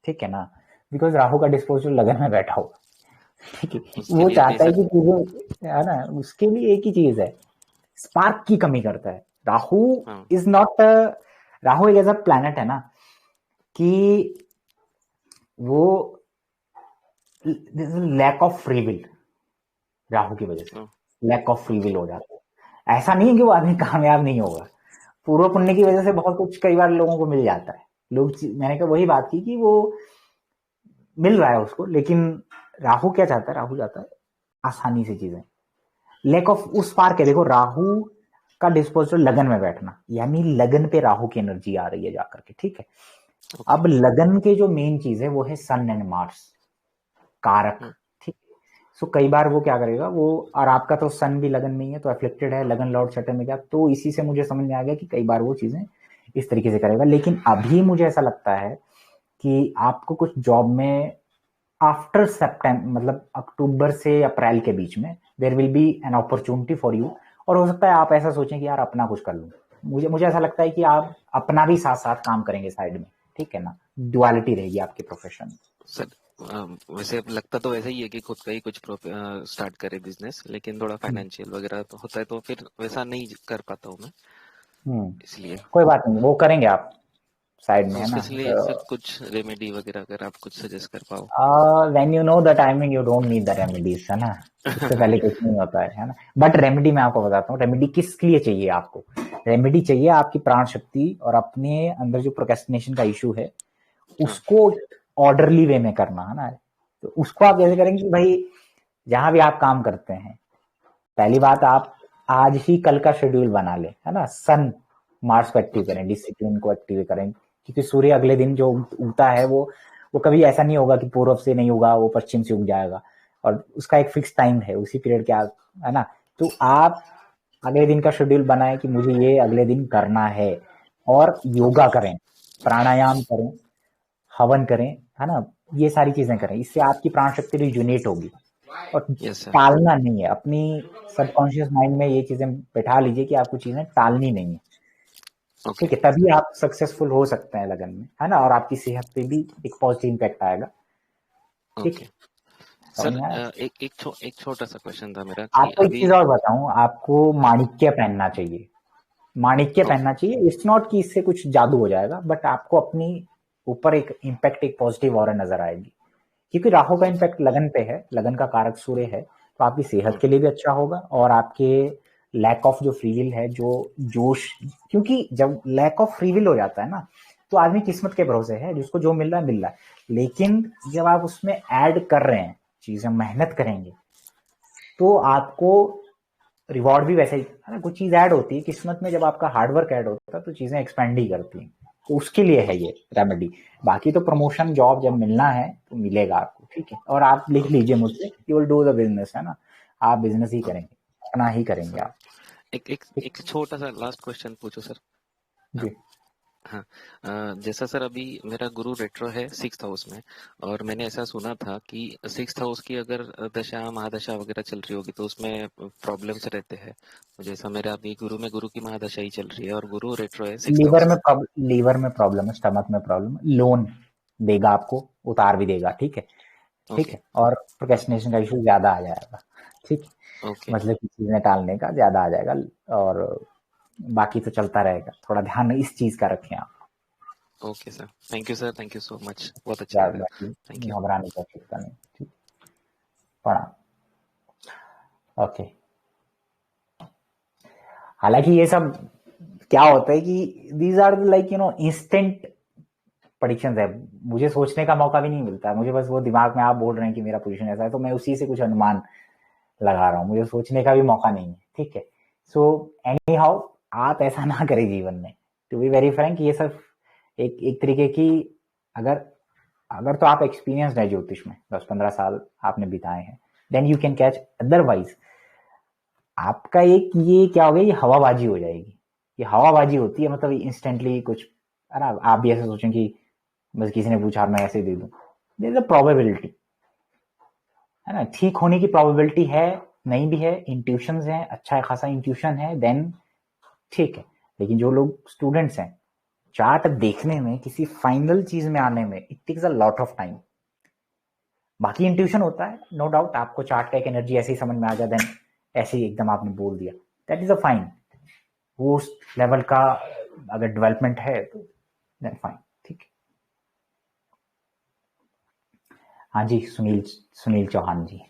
ठीक है ना, बिकॉज राहु का डिस्पोजल लगन में बैठा हुआ। ठीक है, वो चाहता है कि चीजें, है ना, उसके लिए एक ही चीज है, स्पार्क की कमी करता है। राहु इज नॉट, राहु एक ऐसा प्लैनेट है ना कि वो lack of free will, Rahu की वजह से लैक ऑफ फ्री विल हो जाता है। ऐसा नहीं है कि वो आदमी कामयाब नहीं होगा, पूर्व पुण्य की वजह से बहुत कुछ कई बार लोगों को मिल जाता है। मैंने कहा वही बात की कि वो मिल रहा है उसको, लेकिन राहु क्या चाहता है? राहु चाहता है आसानी से चीजें, लैक ऑफ उस पार के। देखो, राहु का डिस्पोजल लगन में बैठना, यानी लगन पे राहु की एनर्जी आ रही है जाकर के। ठीक है, अब लगन के जो मेन चीज है वो है सन एंड मार्स कारक। ठीक, सो कई बार वो क्या करेगा वो, और आपका तो सन भी लगन में ही है, तो एफ्लिक्टेड है, लगन लॉर्ड छठे में गया, तो इसी से मुझे समझ में आ गया कि कई बार वो चीजें इस तरीके से करेगा। लेकिन अभी मुझे ऐसा लगता है कि आपको कुछ जॉब में आफ्टर सितंबर, मतलब अक्टूबर से अप्रैल के बीच में, there will be an opportunity for you. और हो सकता है आप ऐसा सोचें कि यार अपना कुछ कर लूं। मुझे ऐसा लगता है कि आप अपना भी साथ साथ काम करेंगे साइड में। ठीक है ना, ड्युअलिटी रहेगी आपके प्रोफेशन में। सर वैसे लगता तो वैसे ही है कि खुद का ही कुछ स्टार्ट करे बिजनेस, लेकिन थोड़ा फाइनेंशियल वगैरह तो होता है, तो फिर वैसा नहीं कर पाता हूँ मैं, इसलिए। कोई बात नहीं, वो करेंगे आप साइड में, है ना। इसलिए सर कुछ रेमेडी वगैरह अगर आप कुछ सजेस्ट कर पाओ। When you know the timing you don't need the remedies, है ना, उससे पहले कुछ नहीं होता है ना। बट रेमेडी मैं आपको बताता हूँ, रेमेडी किस लिए चाहिए आपको। रेमेडी चाहिए आपकी प्राण शक्ति और अपने अंदर जो प्रोक्रेस्टिनेशन का इशू है उसको ऑर्डरली वे में करना, है ना। तो उसको आप कैसे करेंगे कि भाई जहां भी आप काम करते हैं, पहली बात आप आज ही कल का शेड्यूल बना ले, है ना। सन मार्स को एक्टिव करें, डिसिप्लिन को एक्टिव करें, क्योंकि सूर्य अगले दिन जो उगता है वो कभी ऐसा नहीं होगा कि पूर्व से नहीं उगा, वो पश्चिम से उग जाएगा, और उसका एक फिक्स टाइम है, उसी पीरियड के, है ना। तो आप अगले दिन का शेड्यूल बनाएं कि मुझे ये अगले दिन करना है, और योगा करें, प्राणायाम करें, हवन करें, है ना, ये सारी चीजें करें। इससे आपकी प्राण शक्ति रिजुनेट होगी। और टालना नहीं है, अपनी सबकॉन्शियस माइंड में ये चीजें बैठा लीजिए कि आपको चीजें टालनी नहीं है। ठीक है, तभी आप सक्सेसफुल हो सकते हैं लगन में, है ना, और आपकी सेहत पे भी एक पॉजिटिव इम्पैक्ट आएगा। ठीक है सर, एक छोटा सा क्वेश्चन था मेरा। आपको एक चीज और बताऊं, आपको माणिक्य पहनना चाहिए, माणिक्य पहनना चाहिए। इट्स नॉट कि इससे कुछ जादू हो जाएगा, बट आपको अपनी ऊपर एक इम्पैक्ट, एक पॉजिटिव ऑरा नजर आएगी, क्योंकि राहु का इम्पैक्ट लगन पे है, लगन का कारक सूर्य है, तो आपकी सेहत के लिए भी अच्छा होगा और आपके लैक ऑफ जो फ्री विल है, जो जोश, क्योंकि जब लैक ऑफ फ्री विल हो जाता है ना तो आदमी किस्मत के भरोसे है, जिसको जो मिल रहा है मिल रहा है, लेकिन जब आप उसमें ऐड कर रहे हैं चीजें, मेहनत करेंगे तो आपको रिवॉर्ड भी वैसे ही, है ना, कुछ चीज ऐड होती है किस्मत में, जब आपका हार्डवर्क ऐड होता है तो चीजें एक्सपेंड ही करती हैं, तो उसके लिए है ये रेमेडी। बाकी तो प्रमोशन जॉब जब मिलना है तो मिलेगा आपको, ठीक है। और आप लिख लीजिए मुझसे, you will do the business, है ना, आप बिजनेस ही करेंगे, अपना ही करेंगे आप। एक एक एक छोटा सा लास्ट क्वेश्चन पूछो सर। जी हाँ, जैसा सर अभी मेरा गुरु रेट्रो है 6th हाउस में, और मैंने ऐसा सुना था कि 6th हाउस की अगर दशा महादशा वगैरह चल रही होगी तो उसमें प्रॉब्लम्स रहते हैं। तो जैसा मेरा अभी गुरु में गुरु की महादशा ही चल रही है और गुरु रेट्रो है 6th हाउस में। लीवर में प्रॉब्लम है, स्टमक में प्रॉब्लम है, लोन देगा आपको, उतार भी देगा, ठीक है, ठीक ओके है। और प्रोक्रेस्टिनेशन का इशू ज्यादा आ जाएगा, ठीक है, ओके मतलब कि चीजें टालने का ज्यादा आ जाएगा, और बाकी तो चलता रहेगा, थोड़ा ध्यान इस चीज का रखें आप। Okay sir, thank you sir, thank you so much, बहुत अच्छा याद लगा, रखिए, थैंक यू। घबराने की आवश्यकता नहीं, ठीक, प्रणाम। ओके, हालांकि ये सब क्या होता है कि these are like instant predictions है, मुझे सोचने का मौका भी नहीं मिलता है, मुझे बस वो दिमाग में आप बोल रहे हैं कि मेरा पोजीशन ऐसा है तो मैं उसी से कुछ अनुमान लगा रहा हूँ, मुझे सोचने का भी मौका नहीं है, ठीक है। सो एनी हाउ, आप ऐसा ना करें जीवन में, टू बी वेरी फ्रैंक, ये सब एक तरीके की, अगर अगर तो आप एक्सपीरियंस है ज्योतिष में, 10-15 साल आपने बिताए हैं, then you can catch, otherwise आपका एक ये क्या हो गया, ये हवाबाजी हो जाएगी, ये हवाबाजी होती है, मतलब इंस्टेंटली कुछ, है ना, आप भी ऐसे सोचें कि बस किसी ने पूछा मैं ऐसे दे दूं, देयर इज अ प्रोबेबिलिटी, है ना, ठीक होने की प्रोबेबिलिटी है, नहीं भी है, इंट्यूशंस हैं, अच्छा खासा इंट्यूशन है, देन ठीक है। लेकिन जो लोग स्टूडेंट्स हैं, चार्ट देखने में, किसी फाइनल चीज में आने में it takes a lot of time, बाकी इंट्यूशन होता है, नो डाउट, आपको चार्ट का एक एनर्जी ऐसे ही समझ में आ जाए, देन ऐसे ही एकदम आपने बोल दिया, दैट इज अ फाइन, वो उस लेवल का अगर डेवलपमेंट है तो देन फाइन, ठीक है। हाँ जी, सुनील सुनील चौहान जी,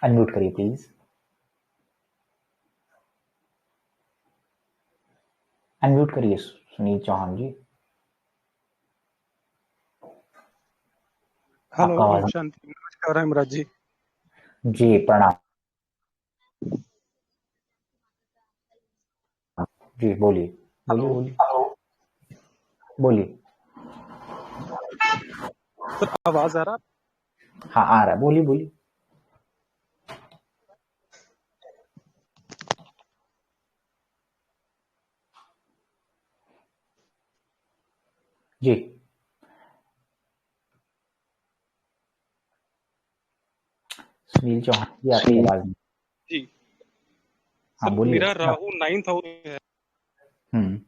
अनम्यूट करिए प्लीज, अनम्यूट करिए सुनील चौहान जी, हेलो, आपका ओम आवाज। शांति। नमस्कार हेमराज जी। जी प्रणाम, जी बोलिए बोलिए हेलो बोलिए बोलिए। सर, आवाज आ रहा? हाँ आ रहा है, बोलिए बोलिए। जी सुनील चौहान जी, आपकी आवाज नहीं। जी हाँ सर, बोलिए। मेरा राहु 9th हाउस में है। हम्म,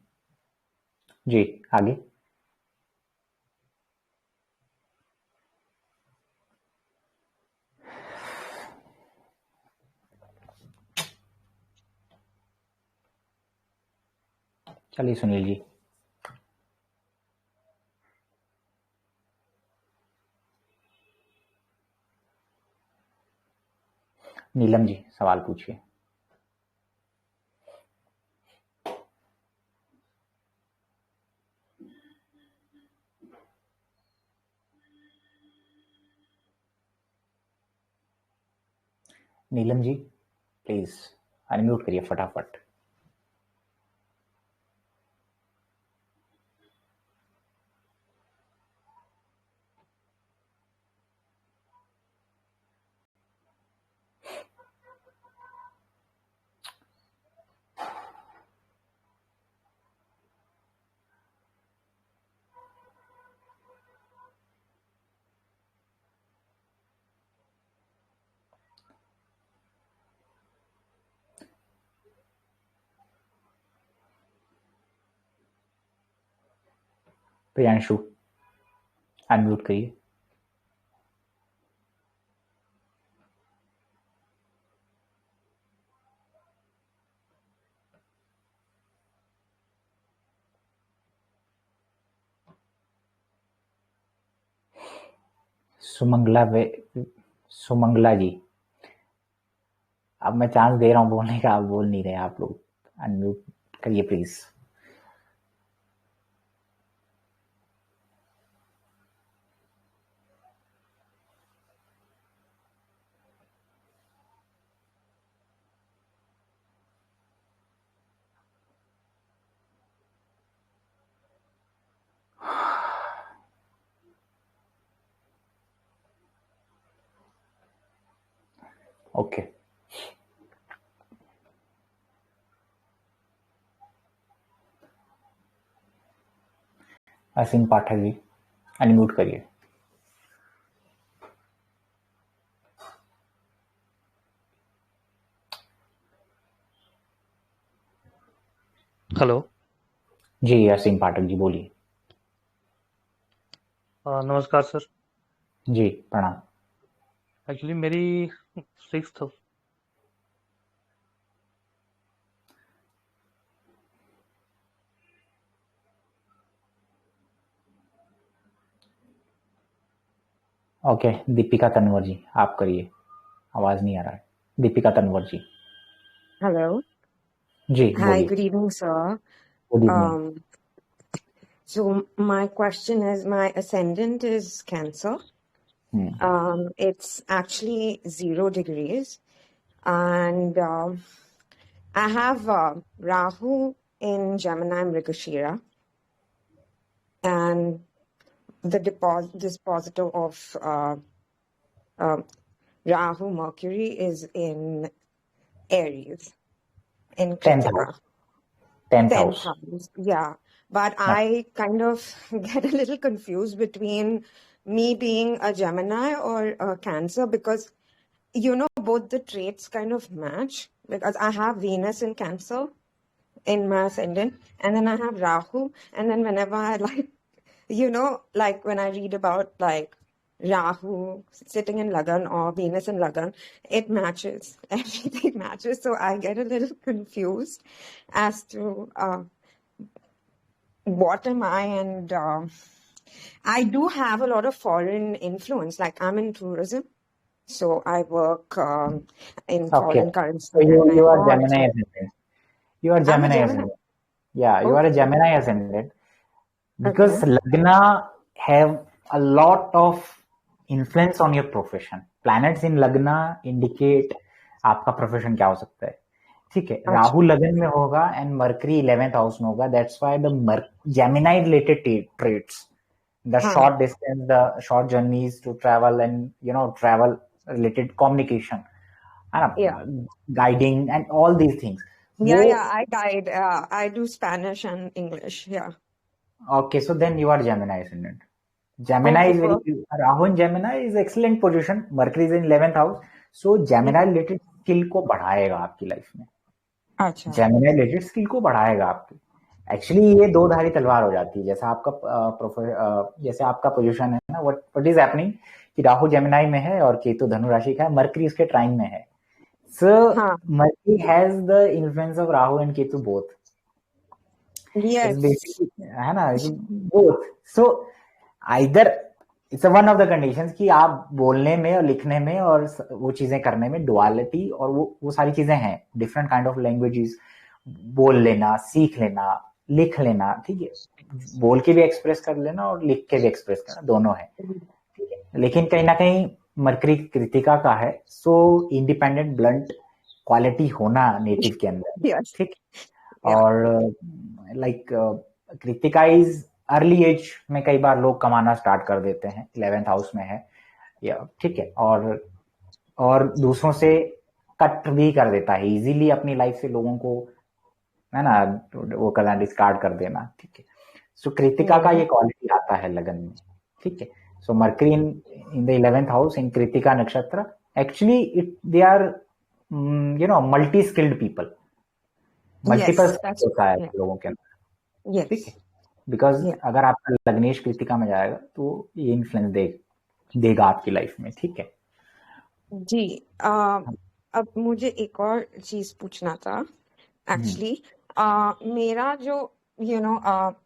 जी आगे। चलिए सुनील जी, नीलम जी सवाल पूछिए। नीलम जी प्लीज अनम्यूट करिए फटाफट। प्रियांशु अनम्यूट करिए। सुमंगला जी, अब मैं चांस दे रहा हूँ बोलने का, आप बोल नहीं रहे, आप लोग अनम्यूट करिए please. Okay, Aseem Pathak ji unmute करिए। हेलो जी असीम पाठक जी बोलिए। नमस्कार सर। जी प्रणाम। एक्चुअली मेरी 6th ओके, दीपिका तनवर जी आप करिए, आवाज नहीं आ रहा है। दीपिका तनवर जी। Hello. जी Hi, बोलिए। good evening, sir. Good evening. So my question is, my ascendant is Cancer. It's actually 0 degrees, and I have Rahu in Gemini Mrigashira, and the dispositor of Rahu Mercury is in Aries, in 10th Kritika. house, 10th 10 house। pounds, yeah. But I kind of get a little confused between me being a Gemini or a Cancer, because, you know, both the traits kind of match, because I have Venus in Cancer in my ascendant, and then I have Rahu, and then whenever I like when I read about like Rahu sitting in Lagan or Venus in Lagan, it matches. Everything matches. So I get a little confused as to what am I, and I do have a lot of foreign influence. Like I'm in tourism, so I work in Okay, foreign currency. so and you I are Gemini ascendant. You are I'm a Gemini Gemini. ascendant. Yeah, you are a Okay. Gemini ascendant because Lagna have a lot of influence on your profession. Planets in Lagna indicate आपका प्रोफेशन क्या हो सकता है, ठीक है। राहु लगन में होगा एंड मरकरी 11th हाउस में होगा, that's why the Gemini related traits, the short distance, the short journeys to travel and travel related communication, है ना, guiding and all these things. Yeah, I guide. I do Spanish and English. Yeah. Okay, so then you are Gemini ascendant. Gemini is very, Rahu in Gemini is excellent position. Mercury is in 11th house, so Gemini related skill को बढ़ाएगा आपकी लाइफ में। अच्छा। Gemini related skill को बढ़ाएगा आपकी। एक्चुअली ये दो धारी तलवार हो जाती है, जैसा आपका जैसे आपका पोजीशन है ना, व्हाट इज हैपनिंग कि राहु जेमिनाई में है और केतु धनु राशि का है, मरकरी उसके ट्राइन में है। So Mercury has the influence of Rahu and Ketu both. Yes. It's basically, है ना, both. So either it's one of the conditions कि आप बोलने में और लिखने में और वो चीजें करने में डुअलिटी और वो सारी चीजें हैं, डिफरेंट काइंड ऑफ लैंग्वेजेस, बोल लेना, सीख लेना, लिख लेना, ठीक है, बोल के भी एक्सप्रेस कर लेना और लिख के भी एक्सप्रेस करना, दोनों है, ठीक है। लेकिन कहीं ना कहीं मरकरी कृतिका का है, सो इंडिपेंडेंट ब्लंट क्वालिटी होना नेटिव के अंदर, ठीक। और like Krittika is early age में कई बार लोग कमाना स्टार्ट कर देते हैं, 11th हाउस में है, या ठीक है, और दूसरों से कट भी कर देता है इजीली, अपनी लाइफ से लोगों को, है ना, वो करना, डिस्कार्ड कर देना, ठीक है। सो कृतिका का ये क्वालिटी आता है लगन में, ठीक है। So Mercury in the 11th house in Krittika nakshatra, actually they are multi skilled people, multiple होता है लोगों के अंदर, ठीक है। बिकॉज अगर आपका लग्नेश कृतिका में जाएगा तो ये इन्फ्लुएंस देगा आपकी लाइफ में, ठीक है जी। अब मुझे एक और चीज पूछना था एक्चुअली। मेरा जो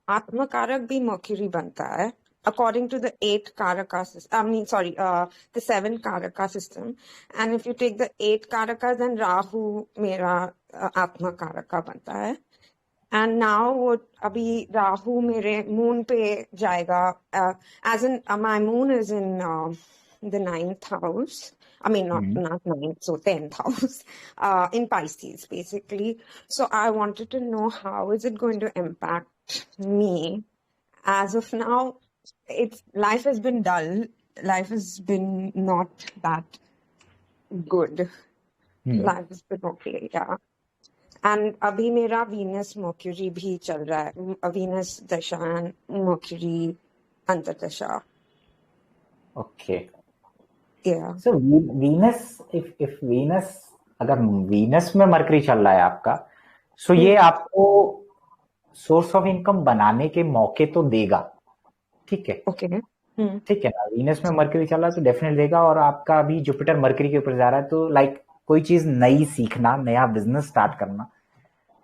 आत्मकारक भी मर्क्यूरी बनता है, according to the 8 Karaka system, the 7 Karaka system. And if you take the 8 Karaka, then Rahu मेरा Atma Karaka बनता है. And now वो अभी राहु मेरे moon पे जाएगा, as in my moon is in the 9th house. I mean, not 9th, so 10th house, in Pisces, basically. So I wanted to know, how is it going to impact me? As of now, life has been dull. Life has been not that good. Life has been okay, yeah. And अभी मेरा Venus Mercury भी चल रहा है. Venus दशा and Mercury अंतर्दशा. Okay. Yeah. So Venus, if Venus, अगर Venus में मरकरी चल रहा है आपका, so ये आपको सोर्स ऑफ इनकम बनाने के मौके तो देगा, ठीक है. Okay. ठीक है ना. Venus में मरकरी चल रहा है तो डेफिनेट देगा. और आपका अभी जुपिटर मरकरी के ऊपर जा रहा है, तो लाइक कोई चीज नई सीखना, नया बिजनेस स्टार्ट करना,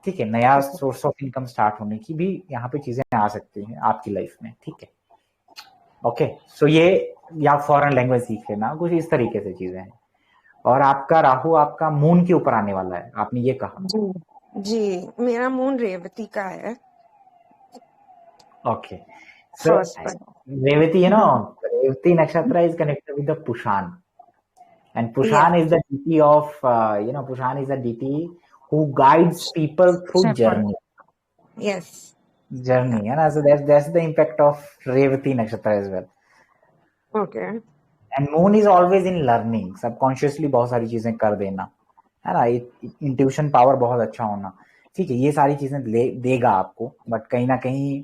ठीक है, नया सोर्स ऑफ इनकम स्टार्ट होने की भी यहाँ पे चीजें आ सकती हैं आपकी लाइफ में, ठीक है. ओके. सो ये, या फॉरेन लैंग्वेज सीख लेना, कुछ इस तरीके से चीजें हैं. और आपका राहु आपका मून के ऊपर आने वाला है, आपने ये कहा. जी, मेरा मून रेवती का है. Okay. So Revati, you know, Revati nakshatra is connected with the Pushan. And Pushan is the deity of, Pushan is the deity who guides people through journey. Yes. Journey, and so that's the impact of Revati Nakshatra as well. Okay. And Moon is always in learning, subconsciously बहुत सारी चीजें कर देना, है ना. इंट्यूशन पावर बहुत अच्छा होना, ठीक है. ये सारी चीजें देगा आपको. बट कहीं ना कहीं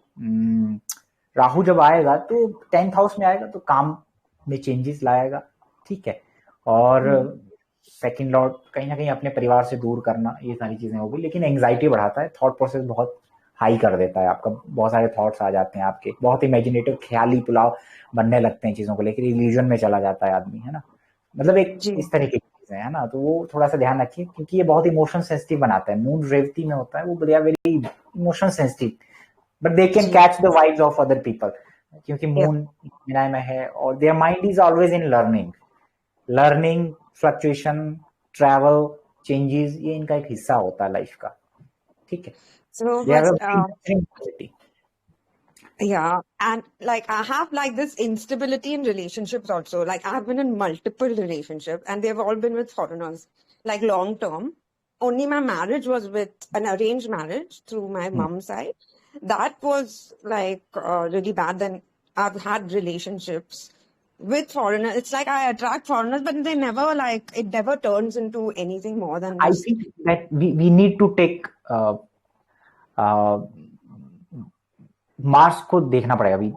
राहु जब आएगा तो 10th हाउस में आएगा तो काम में चेंजेस लाएगा, ठीक है. और सेकंड लॉर्ड कहीं ना कहीं अपने परिवार से दूर करना, ये सारी चीजें होगी. लेकिन एंग्जाइटी बढ़ाता है, थॉट प्रोसेस बहुत हाई कर देता है आपका. बहुत सारे थॉट्स आ जाते हैं आपके, बहुत इमेजिनेटिव, ख्याली पुलाव बनने लगते हैं चीजों को लेकर. इल्यूजन में चला जाता है आदमी, है ना. मतलब एक इस तरीके की चीजें, है ना. तो वो थोड़ा सा ध्यान रखिए, क्योंकि ये बहुत इमोशन सेंसिटिव बनाता है. मून रेवती में होता है, वो very emotion sensitive, but they can catch the vibes of other people, क्योंकि मून मीनाय में है. और their mind is always in learning, fluctuation, travel, changes, ये इनका एक हिस्सा होता है लाइफ का, ठीक है. So, yeah, and like I have like this instability in relationships also. Like I have been in multiple relationships, and they've all been with foreigners, like long term. Only my marriage was with an arranged marriage through my mom's side. That was like really bad. Then I've had relationships with foreigners. It's like I attract foreigners, but they never it never turns into anything more than I think that we need to take Mars को देखना पड़ेगा. We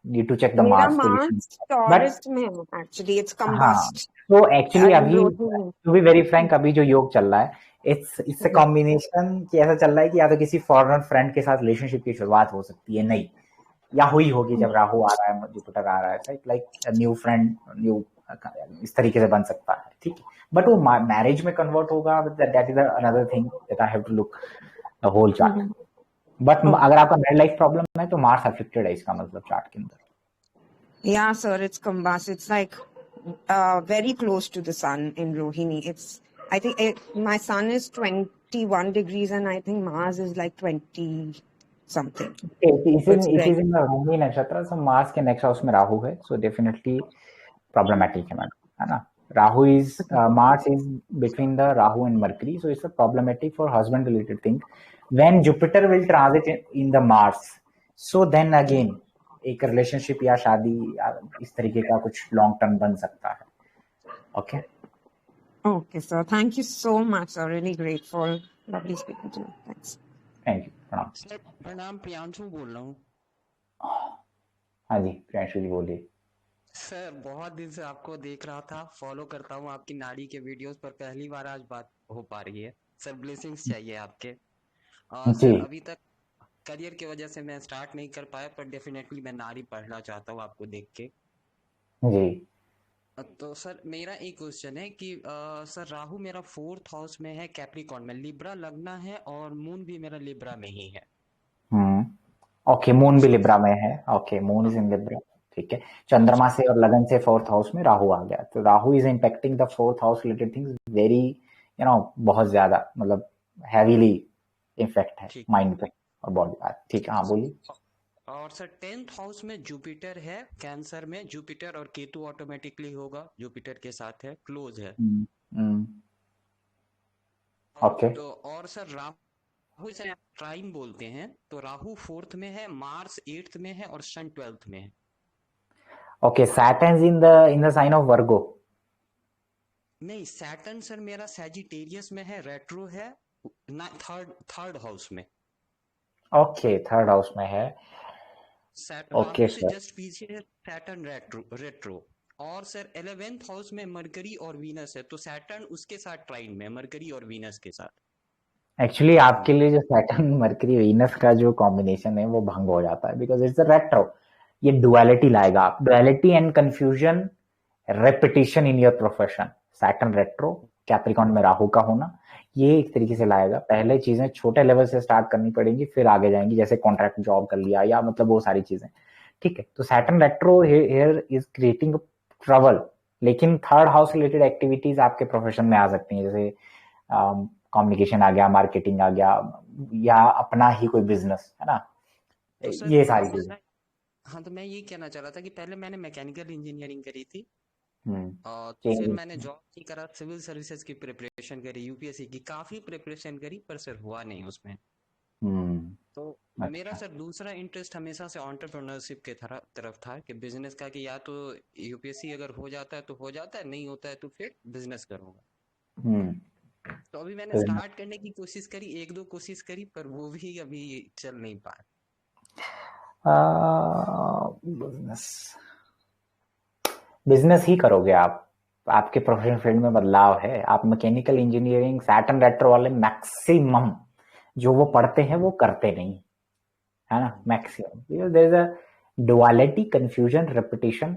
need to check the Mars. Taurus में एक्चुअली इट्स कंबस्ट. तो एक्चुअली अभी टू बी वेरी फ्रैंक, अभी जो योग चल रहा है, इट्स अ कॉम्बिनेशन कि ऐसा चल रहा है कि या तो किसी फॉरेनर फ्रेंड के साथ रिलेशनशिप की शुरुआत हो सकती है, नहीं, या हुई होगी जब राहु आ रहा है, जुपिटर आ रहा है, लाइक न्यू फ्रेंड, न्यू, इस तरीके से बन सकता है, ठीक है. बट वो मैरिज में कन्वर्ट होगा, that is another thing that I have to look the whole chart. But अगर आपका मैरिड लाइफ प्रॉब्लम है तो मार्स अफेक्टेड है, इसका मतलब चार्ट के अंदर. Yeah, sir, it's combust. It's like very close to the sun in Rohini. I think my sun is 21 degrees and I think Mars is like 20 something. It is in the Rohini nakshatra, so Mars के next house में राहु है, so definitely problematic है ना. Rahu is Mars is between the Rahu and Mercury, so it's a problematic for husband related thing. When Jupiter will transit in the Mars, so then again एक रिलेशनशिप या शादी इस तरीके का कुछ लॉन्ग टर्म बन सकता है. Okay. Okay, sir. Thank you so much, sir. Really grateful. Lovely speaking to you. Thanks. Thank you. प्रणाम. सर प्रणाम, प्रियांशु बोल रहा हूँ. हाँ जी, प्रियांशु जी बोलिए. सर बहुत दिन से आपको देख रहा था, फॉलो करता हूँ आपकी नाड़ी के वीडियोस पर, पहली बार आज बात हो पा रही है. सर ब्लेसिंग्स चाहिए आपके. सर अभी तक करियर की वजह से मैं स्टार्ट नहीं कर पाया, पर डेफिनेटली मैं नाड़ी पढ़ना चाहता हूँ आपको देख के. जी. तो सर मेरा एक क्वेश्चन है कि सर राहु मेरा 4th हाउस में है, कैप्रिकॉर्न में, लिब्रा लगना है और मून भी मेरा लिब्रा में ही है. ओके, मून भी लिब्रा में है. Okay, moon is in Libra. ठीक है, चंद्रमा से और लगन से 4th हाउस में राहु आ गया, तो Rahu is impacting the 4th house related things very बहुत ज्यादा, मतलब हैवीली इफेक्ट है माइंड पे और बॉडी पे। ठीक है, हाँ बोलिए। और सर 10th हाउस में जुपिटर है, कैंसर में जुपिटर और केतु ऑटोमेटिकली होगा, जुपिटर के साथ है, क्लोज है। ओके। तो और सर राहु से ट्राइन बोलते हैं, तो राहु 4th में है, मार्स 8th में है और सन 12th में है। Okay, Saturn in the sign of Virgo. नहीं, सैटर्न सर मेरा सैजिटेरियस में है, रेट्रो है, थर्ड हाउस में। ओके, 3rd हाउस में है। ओके राहु से जस्ट पीछे है सैटर्न रेट्रो। और सर 11th हाउस में मरकरी और वीनस है, तो सैटर्न उसके साथ ट्राइन में, मरकरी और वीनस के साथ। एक्चुअली आपके लिए जो सैटर्न मरकरी वीनस का जो कॉम्बिनेशन है वो भंग हो जाता है, बिकॉज इट्स अ रेट्रो। ये डुअलिटी लाएगा, duality and confusion, repetition in your profession. Saturn retro, Capricorn में राहु का होना, ये एक तरीके से लाएगा। पहले चीजें छोटे लेवल से स्टार्ट करनी पड़ेंगी, फिर आगे जाएंगी, जैसे कॉन्ट्रैक्ट जॉब कर लिया या मतलब वो सारी चीजें। ठीक है, तो Saturn retro here is creating trouble, लेकिन 3rd हाउस रिलेटेड एक्टिविटीज आपके प्रोफेशन में आ सकती हैं, जैसे कम्युनिकेशन आ गया, मार्केटिंग आ गया, या अपना ही कोई बिजनेस है ना, तो ये सारी चीजें। हाँ, तो मैं ये कहना चाह रहा था कि पहले मैंने मैकेनिकल इंजीनियरिंग करी थी, और फिर मैंने जॉब की करा, सिविल सर्विसेज की प्रिपरेशन करी, यूपीएससी की काफी प्रिपरेशन करी, पर सर हुआ नहीं उसमें। तो मेरा सर दूसरा इंटरेस्ट हमेशा से एंटरप्रेन्योरशिप के तरफ था, कि बिजनेस का, कि या तो यूपीएससी अगर हो जाता है तो हो जाता है, नहीं होता है तो फिर बिजनेस करूंगा। तो अभी मैंने स्टार्ट करने की कोशिश करी, 1-2 कोशिश करी, पर वो भी अभी चल नहीं पाया। बिजनेस ही करोगे आप, आपके प्रोफेशनल फील्ड में बदलाव है। आप मैकेनिकल इंजीनियरिंग सैटर्न रेट्रो वाले मैक्सिमम जो वो पढ़ते हैं वो करते नहीं है ना, maximum. There is a duality, confusion, repetition.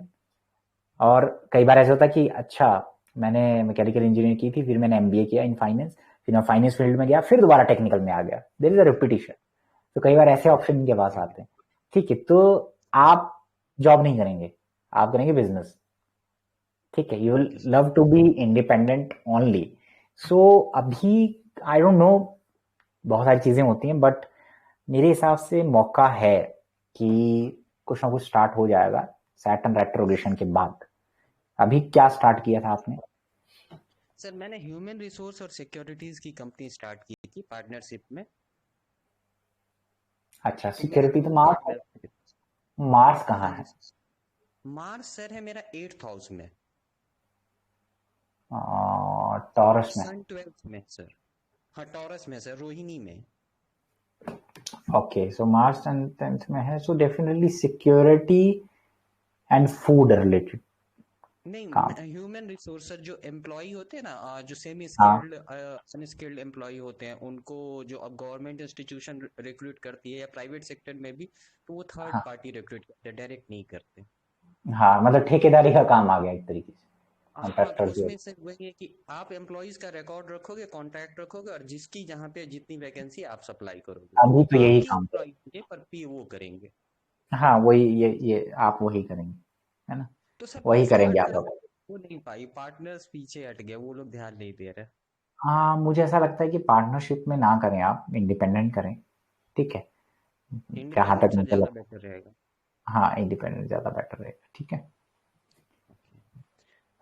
और कई बार ऐसा होता है कि अच्छा मैंने मैकेनिकल इंजीनियरिंग की थी, फिर मैंने एमबीए किया इन फाइनेंस, फिर मैं फाइनेंस फील्ड में गया, फिर दोबारा टेक्निकल में आ गया, देयर इज अ रिपीटिशन। तो कई बार ऐसे ऑप्शन इनके पास आते हैं। ठीक है, तो आप जॉब नहीं करेंगे, आप करेंगे बिजनेस। ठीक है, you will love to be independent only. So अभी आई डोंट नो, बहुत सारी चीजें होती हैं, बट मेरे हिसाब से मौका है कि कुछ ना कुछ स्टार्ट हो जाएगा सैटर्न रेट्रोग्रेशन के बाद। अभी क्या स्टार्ट किया था आपने? सर मैंने ह्यूमन रिसोर्स और सिक्योरिटीज की कंपनी स्टार्ट की थी पार्टनरशिप में। अच्छा, सिक्योरिटी तो मार्स कहाँ है? मार्स सर है मेरा 8th हाउस में, टॉरस में। सन 12th में सर। हाँ, टॉरस में सर, रोहिणी में। ओके, सो मार्स 10th में है, so definitely security and food related. नहीं, ह्यूमन रिसोर्स जो एम्प्लॉय होते हैं ना, जो सेमी स्किल्ड अनस्किल्ड एम्प्लॉय होते हैं, उनको जो अब गवर्नमेंट इंस्टीट्यूशन रिक्रूट करती है या प्राइवेट सेक्टर में भी, तो वो थर्ड पार्टी रिक्रूट करते हैं, डायरेक्ट नहीं करते। हाँ, मतलब ठेकेदारी का काम आ गया एक तरीके से। हाँ, तो उसमें से वही है कि आप एम्प्लॉइज का रिकॉर्ड रखोगे, कॉन्ट्रैक्ट रखोगे, और जिसकी जहाँ पे जितनी वैकेंसी आप सप्लाई करोगे, अभी तो यही काम पर पी वो करेंगे। हाँ, वही ये आप वही करेंगे, है ना? तो सर वही करेंगे आप लोग। वो नहीं पाई, पार्टनर्स पीछे हट गए, वो लोग ध्यान नहीं दे रहे। हाँ, मुझे ऐसा लगता है कि पार्टनरशिप में ना करें, आप इंडिपेंडेंट करें। ठीक है, जहाँ तक मुझे लगता है हाँ, इंडिपेंडेंट ज्यादा बेटर रहेगा। ठीक है,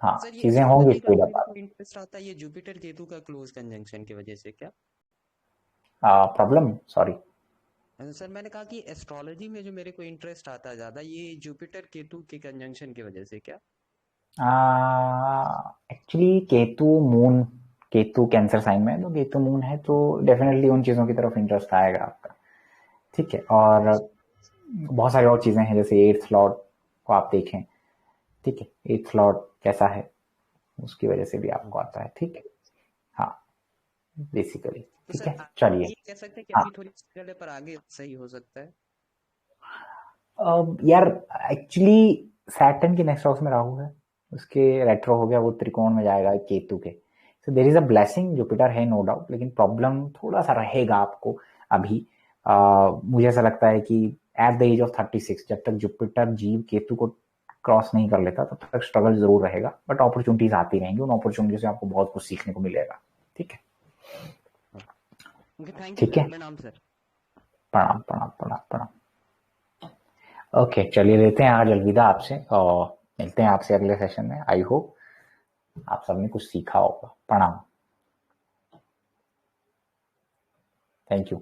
हाँ, चीजें होंगी। इंटरेस्ट आता है ये जुपिटर केतु का क्लोज कंजंक्शन की वजह से क्या प्रॉब्लम? सॉरी सर, मैंने कहा कि एस्ट्रोलॉजी में जो मेरे को इंटरेस्ट आता है ज्यादा, ये जुपिटर केतु के कंजंक्शन की वजह से क्या? एक्चुअली केतु कैंसर साइन में, तो केतु मून है, तो डेफिनेटली उन चीजों की तरफ इंटरेस्ट आएगा आपका। ठीक है, और बहुत सारी और चीजें हैं, जैसे 8th लॉर्ड को आप देखें। ठीक है, 8th लॉर्ड कैसा है, उसकी वजह से भी आपको आता है। ठीक है, हाँ, बेसिकली। ठीक है, चलिए। कह सकते हैं कि अभी थोड़ी स्ट्रगल है, पर आगे सही हो सकता है। यार एक्चुअली सैटर्न के नेक्स्ट हाउस में राहु है, उसके रेट्रो हो गया, वो त्रिकोण में जाएगा केतु के। So there is a blessing, Jupiter है नो डाउट, लेकिन प्रॉब्लम थोड़ा सा रहेगा आपको अभी। मुझे ऐसा लगता है कि एट द एज ऑफ 36 जब तक जुपिटर जीव केतु को क्रॉस नहीं कर लेता तब तक स्ट्रगल जरूर रहेगा, बट अपॉर्चुनिटीज आती रहेंगी, उन अपॉर्चुनिटी से आपको बहुत कुछ सीखने को मिलेगा। ठीक है, ठीक है, प्रणाम प्रणाम प्रणाम प्रणाम। ओके, चलिए लेते हैं आज अलविदा आपसे और मिलते हैं आपसे अगले सेशन में। आई होप आप सबने कुछ सीखा होगा। प्रणाम, थैंक यू।